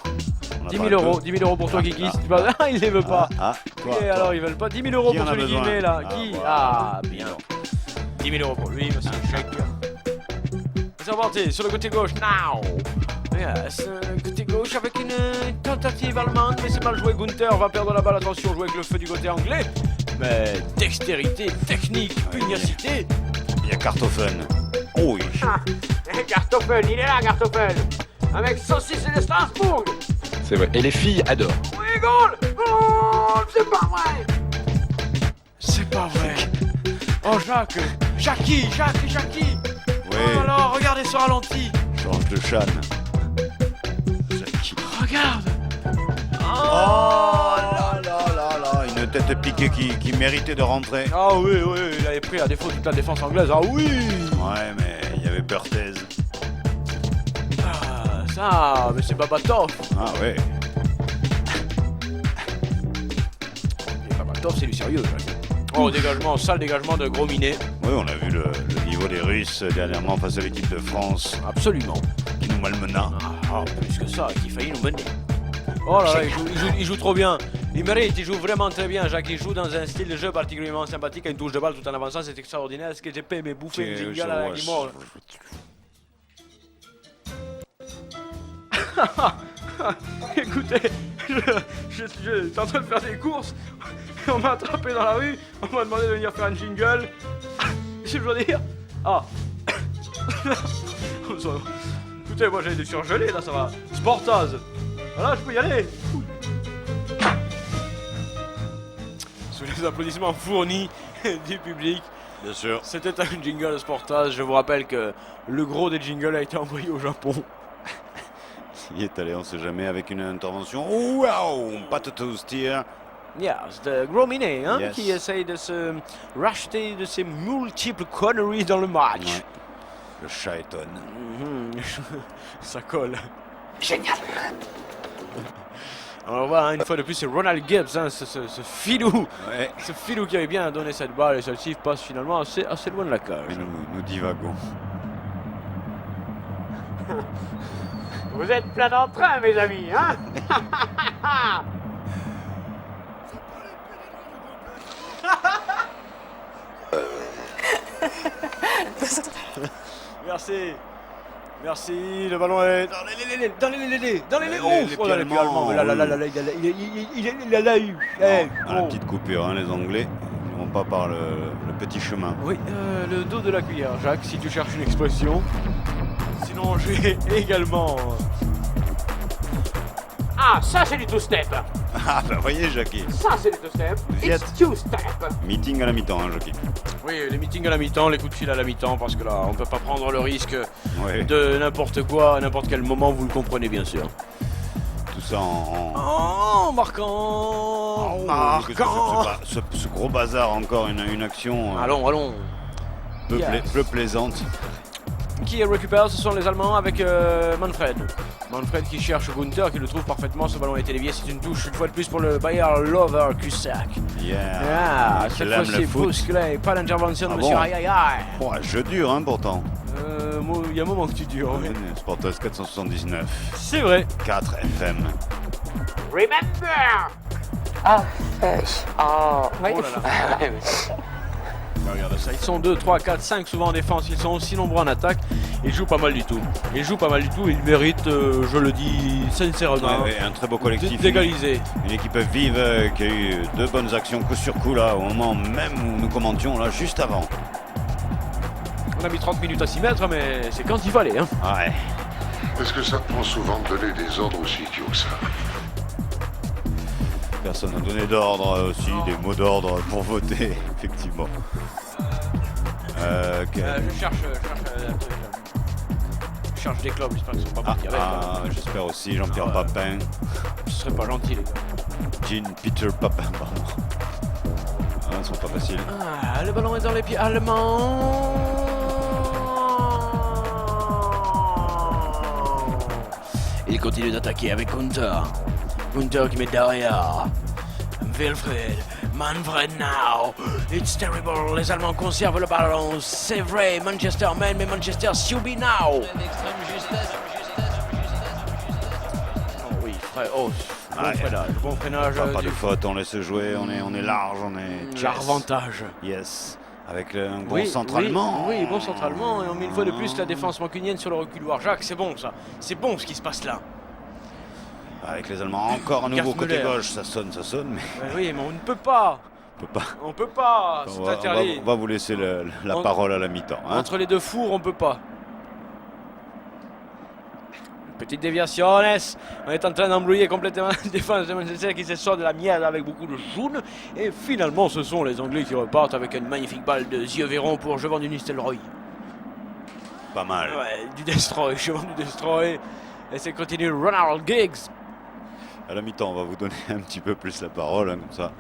On a 10 pas 000 un euros, peu 10 000 euros pour toi, Guigui. Ah, Si tu vas... Ah, il les veut pas. toi, Et toi. alors, ils veulent pas 10 000 euros Qui pour en a celui qui besoin met là. Ah, Qui voilà. Ah, bien. 10 000 euros pour lui, monsieur chèque. C'est reparti sur le côté gauche, now. Yes, côté gauche avec une tentative allemande, mais c'est mal joué. Gunther va perdre la balle, attention, jouer avec le feu du côté anglais. Mais dextérité, technique, pugnacité. Il y a Kartoffen. Oh oui. Ah, Gartoffel, il est là, Gartoffel. Avec saucisse et de Strasbourg. C'est vrai. Et les filles adorent. Oui, goal. Goal, c'est pas vrai. C'est pas vrai. Oh, Jackie. Oui. Oh là là, regardez ce ralenti. Change de Chan. Jackie. Regarde. Oh là là là là. Une tête piquée qui méritait de rentrer. Ah oui, il avait pris à défaut toute la défense anglaise. Ah oui. Ouais, mais il y avait Berthez. Ah, ça, mais c'est Babatov. Ah ouais. Et Babatov, c'est du sérieux. Là. Oh, dégagement, sale dégagement de gros minet. Oui, on a vu le niveau des Russes dernièrement face à l'équipe de France Absolument. qui nous malmena. Ah, plus que ça, qui faillit nous mener. Oh là là, il joue trop bien. Il mérite, il joue vraiment très bien. Jacques, il joue dans un style de jeu particulièrement sympathique, à une touche de balle tout en avançant, c'est extraordinaire. Ce que j'ai aimé bouffer une jingle à la guimauve. Écoutez, j'étais en train de faire des courses, et on m'a attrapé dans la rue, on m'a demandé de venir faire un jingle. Je dois dire. Ah. Écoutez, moi j'ai des surgelés là, ça va. Sportaz. Voilà, je peux y aller. Sous les applaudissements fournis du public, Bien sûr. c'était un jingle Sportaz. Je vous rappelle que le gros des jingles a été envoyé au Japon. Il est allé, on sait jamais, avec une intervention. Waouh, pas de tir. Yes, de gros minet, hein, Yes. qui essaye de se racheter de ses multiples conneries dans le match. Ouais. Le chat étonne. Mhm. Ça colle. Génial. Alors voilà, hein, une fois de plus, c'est Ronald Gibbs, hein, ce filou. Ouais. Ce filou qui avait bien donné cette balle et celle-ci passe finalement assez loin de la cage. Mais nous divagons. Vous êtes plein d'entrain, mes amis, hein. Merci. Merci, le ballon est dans les pieds allemands, mais là, il a eu. À la petite coupure, hein, les Anglais ne vont pas par le petit chemin. Oui, le dos de la cuillère, Jacques, si tu cherches une expression. Sinon, j'ai également. Ah, ça c'est du two-step. Ah bah voyez Jackie. Ça c'est du two-step. Viet. It's two-step. Meeting à la mi-temps, hein, Jackie. Oui, les meetings à la mi-temps, les coups de fil à la mi-temps, parce que là, on peut pas prendre le risque Ouais. de n'importe quoi, à n'importe quel moment, vous le comprenez bien sûr. Tout ça en... Oh, marquant. Qu'est-ce que c'est que ce gros bazar, encore une action Allons. peu plaisante. Qui récupère, ce sont les Allemands avec Manfred. Manfred qui cherche Gunther, qui le trouve parfaitement, ce ballon a été dévié, c'est une touche une fois de plus pour le Bayer Leverkusen. Ah, Qui cette aime fois-ci le foot. bousculé, pas d'intervention de Ah monsieur bon aïe. Bon, jeu dur, hein, pourtant. Il y a un moment que tu dures. Oui. Sportaz 479, C'est vrai. 4 FM. Remember. Oh là là. Bah, regarde ça, ils sont 2, 3, 4, 5 souvent en défense, ils sont aussi nombreux en attaque. Ils jouent pas mal du tout. Ils méritent, je le dis sincèrement, Ouais, un très beau collectif. d'égaliser. Une équipe vive qui a eu 2 bonnes actions coup sur coup là, au moment même où nous commentions là, juste avant. On a mis 30 minutes à s'y mettre, mais c'est quand il fallait. Hein. Ouais. Est-ce que ça te prend souvent de donner des ordres aussi idiots que ça? Personne n'a donné d'ordre aussi, des mots d'ordre pour voter, effectivement. Je cherche des clubs, j'espère qu'ils sont pas partis avec. J'espère aussi, Jean-Pierre Papin. Ce serait pas gentil, les gars. Jean Peter Papin, pardon. Ils sont pas faciles. Le ballon est dans les pieds allemands. Il continue d'attaquer avec Gunther. Gunther qui met derrière. Wilfried. Manfred now. It's terrible. Les Allemands conservent le ballon. C'est vrai. Manchester mène, mais Manchester subit now. Oh oui, frère. Oh, bon freinage. Bon freinage. Pas de faute, on laisse jouer, on est large, on est... L'avantage. Yes. Avec un bon centre allemand. Oui, bon centre allemand. Et on met une fois de plus la défense mancunienne sur le reculoir. Jacques, c'est bon ça. C'est bon ce qui se passe là. Avec les Allemands, encore un nouveau côté gauche, ça sonne, mais... Oui, mais on ne peut pas. On peut pas, c'est interdit. On va vous laisser la parole à la mi-temps. Hein. Entre les deux fours, on peut pas. Petite déviation, on est en train d'embrouiller complètement la défense de Manchester qui se sort de la merde avec beaucoup de jaune. Et finalement, ce sont les Anglais qui repartent avec une magnifique balle de Zieveron pour Jevon du Nistelrooy. Pas mal. Ouais, du Destroy, Jevon du Destroy. Et c'est continue Ronald Giggs. À la mi-temps, on va vous donner un petit peu plus la parole, hein, comme ça.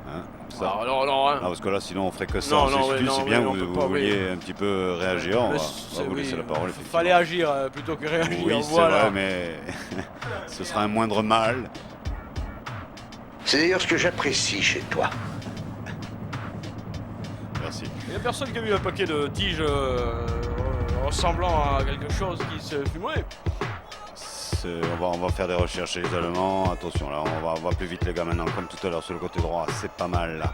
Hein, comme ça. Non, parce que là, sinon, on ferait que ça. C'est bien, vous vouliez un petit peu réagir. On va vous laisser la parole. Il fallait agir plutôt que réagir. Oui, c'est vrai, mais ce sera un moindre mal. C'est d'ailleurs ce que j'apprécie chez toi. Merci. Il n'y a personne qui a vu un paquet de tiges ressemblant à quelque chose qui se fumerait. On va faire des recherches chez les Allemands. Attention, là, on va plus vite, les gars, maintenant. Comme tout à l'heure, sur le côté droit, c'est pas mal, là.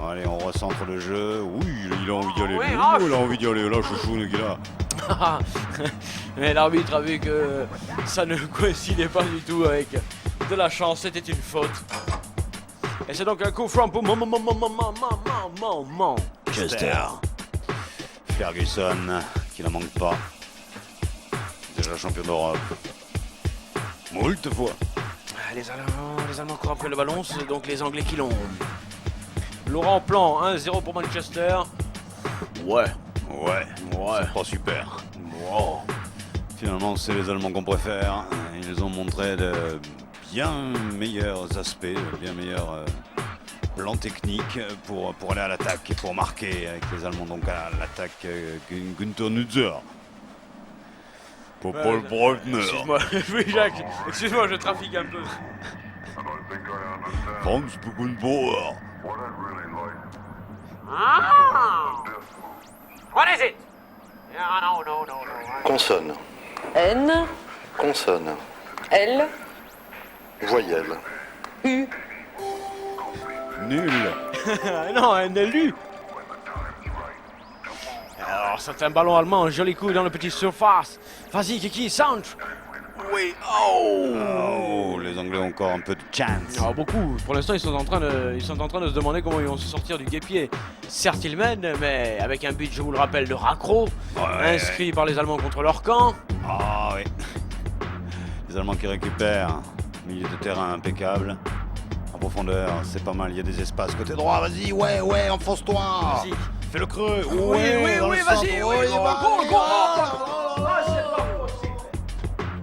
Allez, on recentre le jeu. Oui, il a envie d'y aller. Il a envie d'y aller. Là, chouchou, le gars. Mais l'arbitre a vu que ça ne coïncidait pas du tout avec de la chance. C'était une faute. Et c'est donc un coup franc pour Manchester. Ferguson, qui n'en manque pas. Déjà champion d'Europe. Moult fois. Les Allemands courent après le ballon, c'est donc les Anglais qui l'ont. Laurent Plan, 1-0 pour Manchester. Ouais. C'est pas super. Wow. Finalement, c'est les Allemands qu'on préfère. Ils ont montré de bien meilleurs aspects, bien meilleurs plans techniques pour aller à l'attaque et pour marquer avec les Allemands. Donc à l'attaque, Günther Nützer. Pour Paul Breitner. Excuse-moi, oui Jacques, excuse-moi, je trafique un peu. Franz Beckenbauer. What is it? No. Consonne. N, Consonne. L, Voyelle. U. Nul. Non, un élu. Alors, c'est un ballon allemand, un joli coup dans le petit surface. Vas-y, Kiki, centre. Oui, Oh, les Anglais ont encore un peu de chance. Alors, beaucoup. Pour l'instant, ils sont en train de se demander comment ils vont se sortir du guêpier. Certes, ils mènent, mais avec un but, je vous le rappelle, de raccro, inscrit par les Allemands contre leur camp. Ah oui. Les Allemands qui récupèrent. Milieu de terrain impeccable. En profondeur, c'est pas mal. Il y a des espaces. Côté droit, vas-y, ouais, enfonce-toi. Vas-y. Fais le creux. Oui, vas-y, oui, c'est pas possible.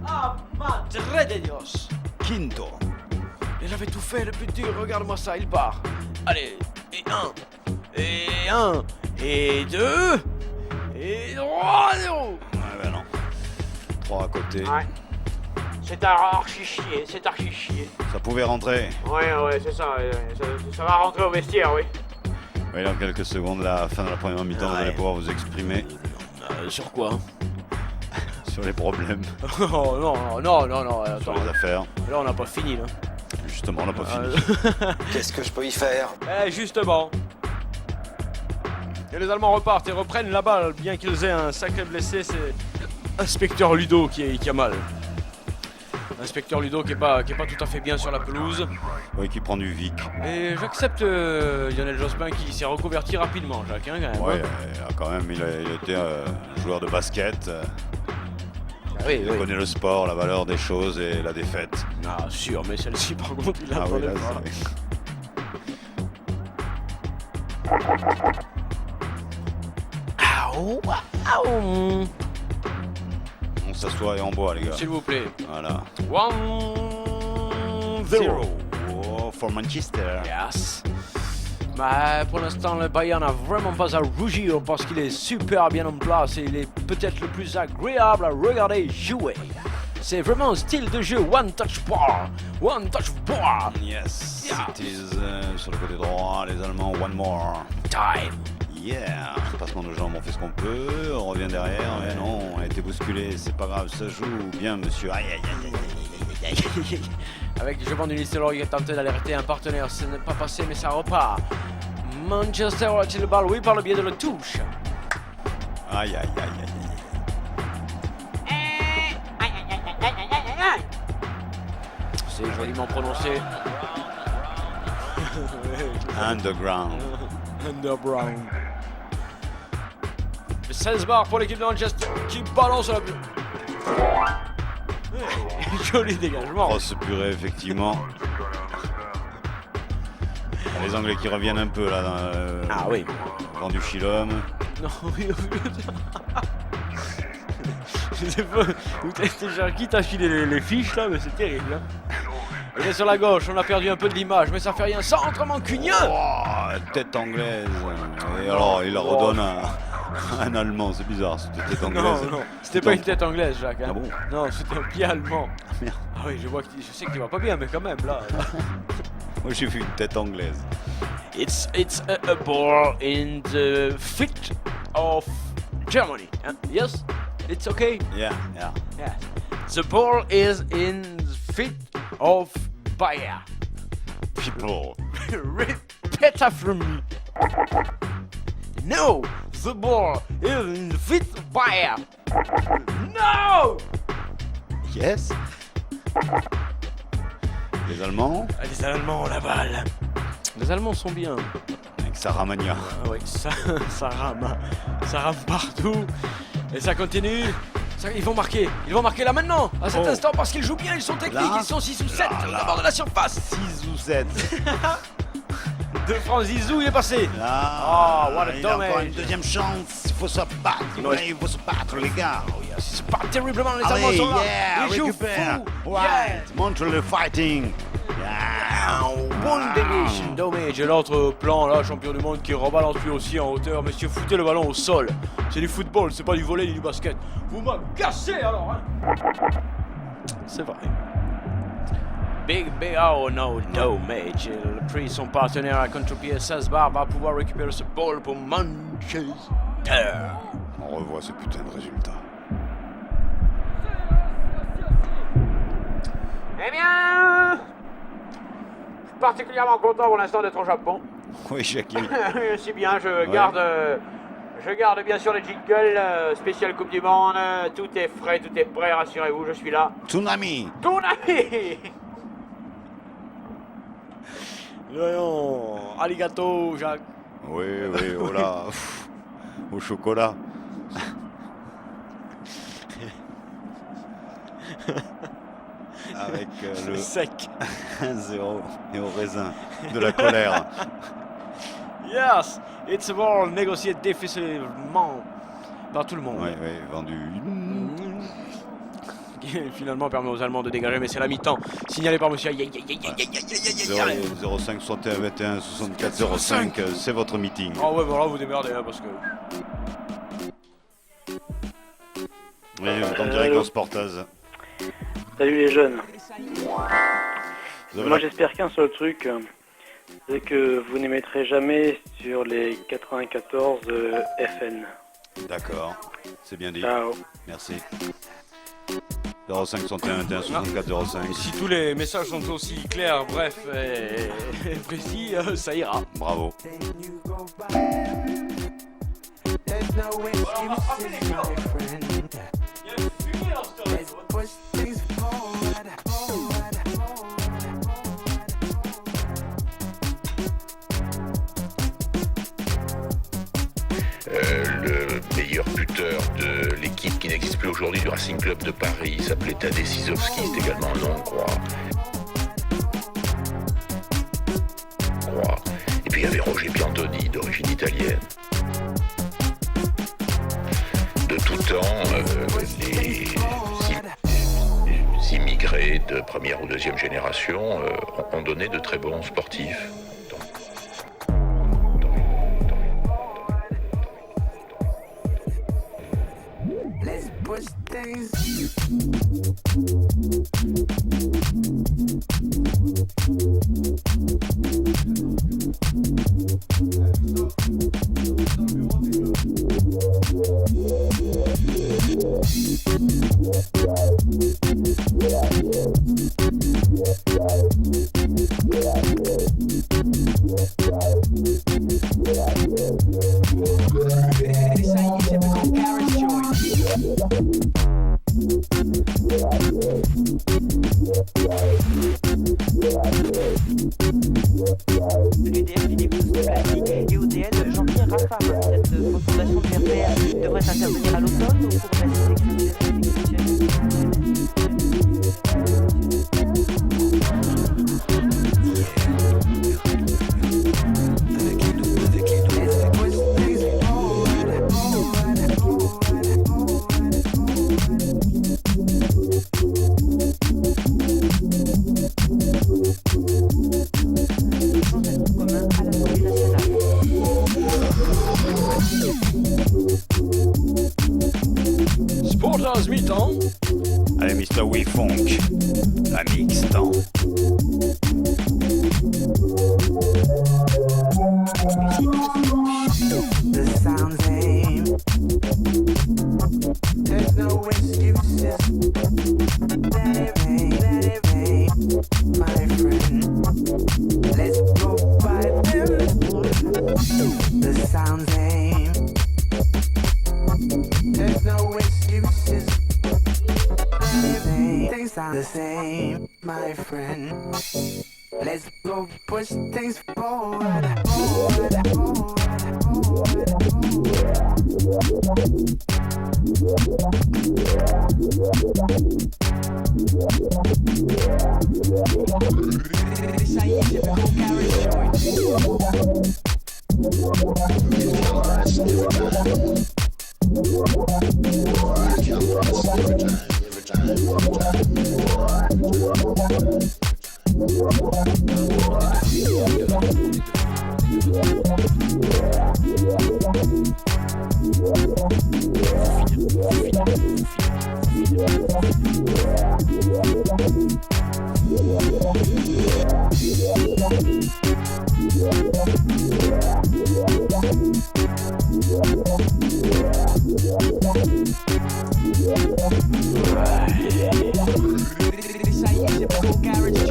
Ah, madre de Dios. Quinto. Il avait tout fait, le plus dur, regarde-moi ça, il part. Allez, et 1, et 2, et 3, 0. Ouais, ben non. 3 à côté. Ouais. C'est archi chier. Ça pouvait rentrer. Ouais, c'est ça. Ça va rentrer au vestiaire, oui. Oui, dans quelques secondes, la fin de la première mi-temps, vous allez pouvoir vous exprimer Sur quoi? sur les problèmes, Oh non, attends. sur les affaires. Là, on n'a pas fini, là. Justement, on n'a pas fini. Qu'est-ce que je peux y faire? Justement. Et les Allemands repartent et reprennent la balle, bien qu'ils aient un sacré blessé, c'est Inspecteur Ludo qui a mal. Inspecteur Ludo qui est pas tout à fait bien sur la pelouse. Oui, qui prend du Vic. Et j'accepte Lionel Jospin qui s'est reconverti rapidement, Jacques, hein, quand même. Ouais, quand même, il a été joueur de basket. Il connaît le sport, la valeur des choses et la défaite. Ah, sûr, mais celle-ci, par contre, il a Ah oui, là, pas. c'est... On s'assoit et on boit, les gars. S'il vous plaît. Voilà. 1-0. Oh, for Manchester. Yes. Mais pour l'instant, le Bayern n'a vraiment pas à rougir parce qu'il est super bien en place et il est peut-être le plus agréable à regarder jouer. C'est vraiment un style de jeu one touch ball. One touch ball. Yes. Yeah. It is sur le côté droit, les Allemands, one more. Time. Yeah. Passement de jambes, on fait ce qu'on peut. On revient derrière. Mais non, on a été bousculé. C'est pas grave, ça joue bien, monsieur. Aïe, aïe, aïe, aïe, aïe, aïe. Avec Giovanni Nistelrooy qui a tenté d'alerter un partenaire, ce n'est pas passé mais ça repart. Manchester a-t-il le ballon? Oui, par le biais de la touche. Aïe, aïe, aïe, aïe. C'est joliment prononcé. Underground. Underground. 16 barres pour l'équipe de Manchester qui balance la joli dégagement. Grosse purée, effectivement. Les Anglais qui reviennent un peu là dans Ah oui. vent du Chilhomme. Non, oui, je sais pas, c'est genre qui t'a filé les fiches là, mais c'est terrible. Hein. Il est sur la gauche, on a perdu un peu de l'image, mais ça fait rien. Centre mancunien. Oh, tête anglaise. Et alors, il la redonne à un Allemand, c'est bizarre, cette tête anglaise. Non, c'était pas une tête anglaise, Jacques. Hein. Ah bon? Non, c'était un pied allemand. Merde. Ah oui, je sais que tu vas pas bien, mais quand même, là. Moi, j'ai vu une tête anglaise. It's a ball in the feet of Germany. Huh? Yes, it's okay. Yeah, yeah. Yeah. The ball is in the feet of Bayer. People. Repeat after me. No, the ball is in the feet of Bayer. No. Yes. Les Allemands, Les Allemands ont la balle. Les Allemands sont bien. avec Saramania. Ah oui, ça rame partout. Et ça continue. Ils vont marquer là maintenant, à cet instant, parce qu'ils jouent bien, ils sont techniques, Là. ils sont 6 ou 7 au bord de la surface. 6 ou 7. De France Zizou, il est passé. Ah, Oh, what a il a encore dommage. une deuxième chance. Il faut se battre. Il faut se battre, les gars. C'est pas terriblement, les Allemands Allez, sont là. yeah, Ils jouent récupère. fou. Ouais, Yeah. montre le fighting. Yeah. Bon délice, dommage. Et l'autre plan là, champion du monde qui rebalance lui aussi en hauteur. Monsieur, foutez le ballon au sol. C'est du football, c'est pas du volley ni du basket. Vous m'agacez alors, hein. C'est vrai. Big, oh no, mage. Le prix, son partenaire à contre-pied 16 barres va pouvoir récupérer ce ball pour Manchester. On revoit ce putain de résultat. Eh bien, je suis particulièrement content pour l'instant d'être au Japon. Oui, Jackie. Si bien, je garde bien sûr le jingle spécial Coupe du Monde. Tout est frais, tout est prêt, rassurez-vous, je suis là. Tsunami. Tsunami. Voyons, arigato, Jacques. Oui, oh là. Au chocolat. Avec le Sec. 1-0 et au raisin de la colère. Yes, it's a ball négocié difficilement par tout le monde. Oui, vendu. Qui finalement permet aux Allemands de dégager, mais c'est la mi-temps. Signalé par monsieur. 05 61 21 64 05, c'est votre meeting. Oh ouais, voilà, vous démerdez là parce que. Oui, en direct dans Sportaz. Salut les jeunes. Vous avez Moi la- j'espère qu'un seul truc, c'est que vous n'émettrez jamais sur les 94 FN. D'accord, c'est bien dit. Ciao. Merci. 05 61 21 64 05. Si tous les messages sont aussi clairs, bref et précis, ça ira. Bravo. Le meilleur buteur de l'équipe qui n'existe plus aujourd'hui du Racing Club de Paris, il s'appelait Tadej Sizowski, c'est également un nom hongrois. Et puis il y avait Roger Piantoni, d'origine italienne. temps, les immigrés de première ou deuxième génération ont donné de très bons sportifs. Let's push things. L'UDF qui dépose de plastique et ODL, Jean-Pierre Rafam. Cette refondation du RPR devrait intervenir à l'automne ou pour la Sporters mi-temps. Allez, Mr. Wee-Funk, la mix-temps. The sound's aim. There's no excuses. Let it rain, my friend. Let's go by them. The sound's aim. There's no excuses. Things sound the same, my friend. Let's go push things forward. This ain't your typical garage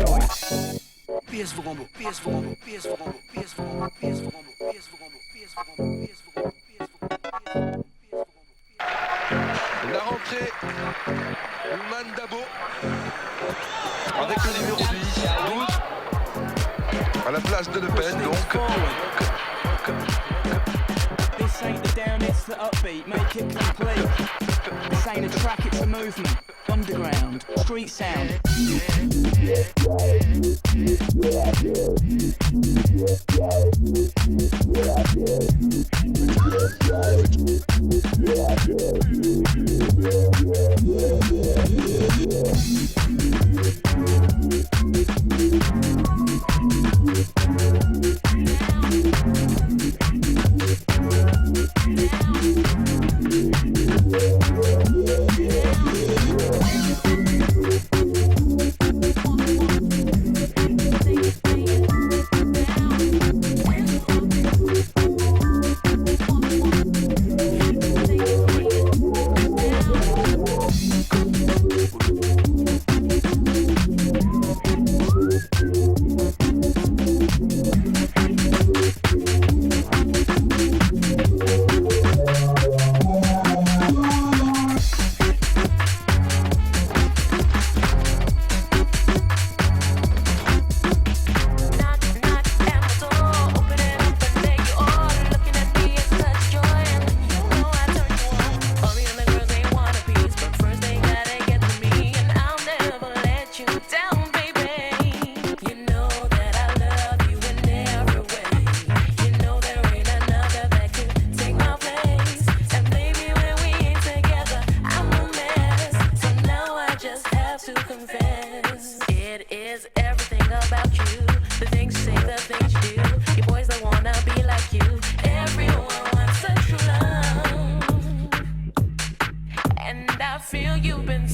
joint. La rentrée, Mandabo, avec le numéro 12, à la place de Le Pen, donc. This ain't the down, it's the upbeat, make it complete. This ain't a track, it's a movement. Underground, street sound.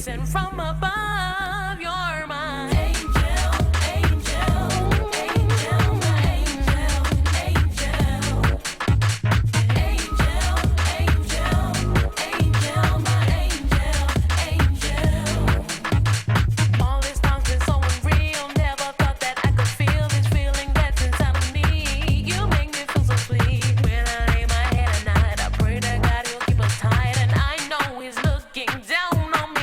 sent from above. You're my angel, angel, angel, my angel, angel, angel, angel, my angel, angel. All this time's been so unreal. Never thought that I could feel this feeling that's inside of me. You make me feel so sweet. When I lay my head at night, I pray to God He'll keep us tight, and I know He's looking down on me.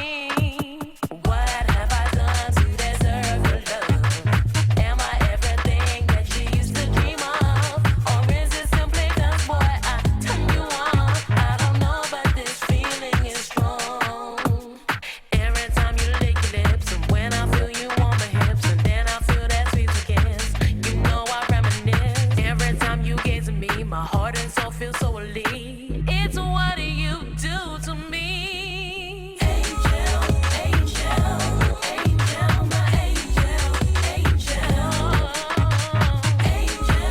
What have I done to deserve your love? Am I everything that you used to dream of, or is it simply 'cause boy I turn you on? I don't know, but this feeling is strong. Every time you lick your lips, and when I feel you on my hips, and then I feel that sweet kiss, you know I reminisce. Every time you gaze at me, my heart and soul feel so elite. It's what do you do to me? Angel, angel, angel, my angel, angel, angel,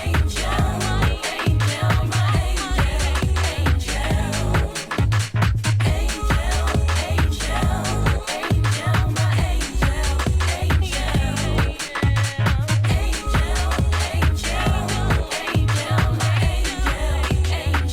angel, my angel, my angel, angel, angel, angel, my angel, angel, angel, angel, my angel, angel.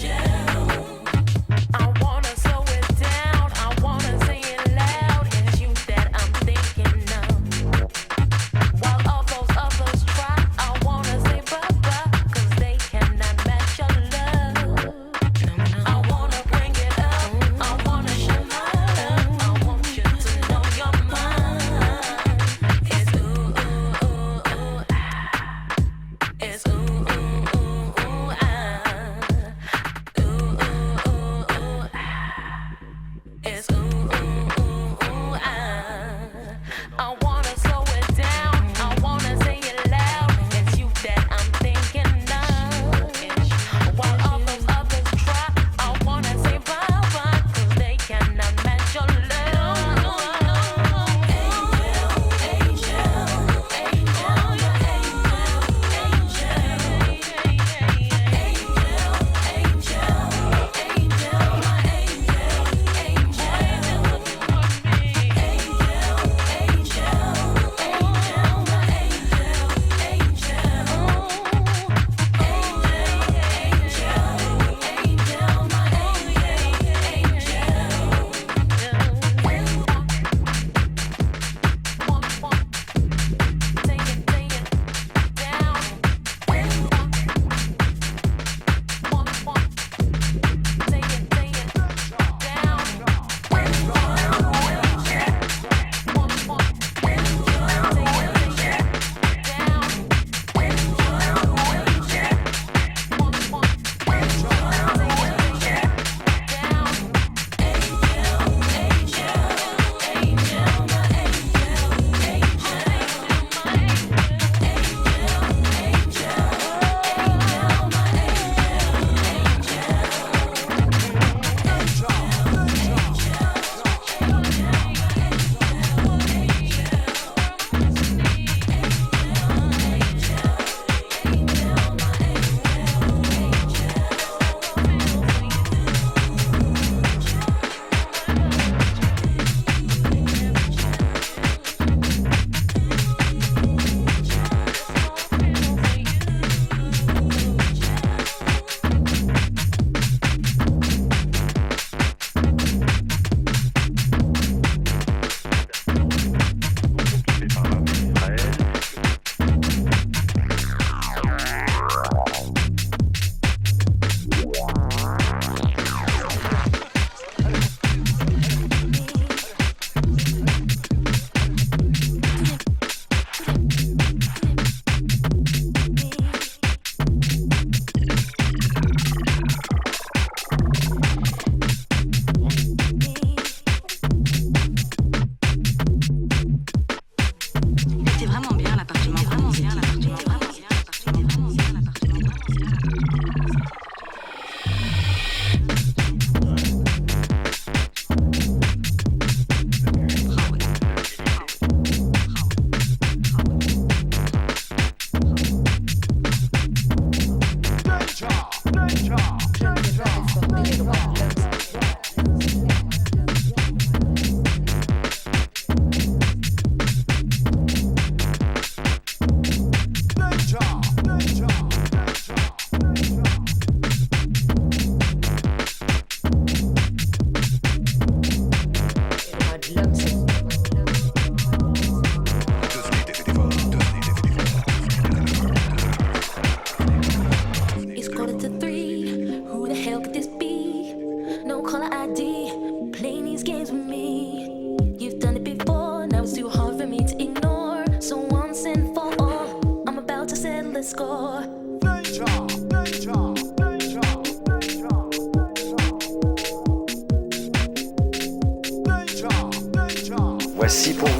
Voici pour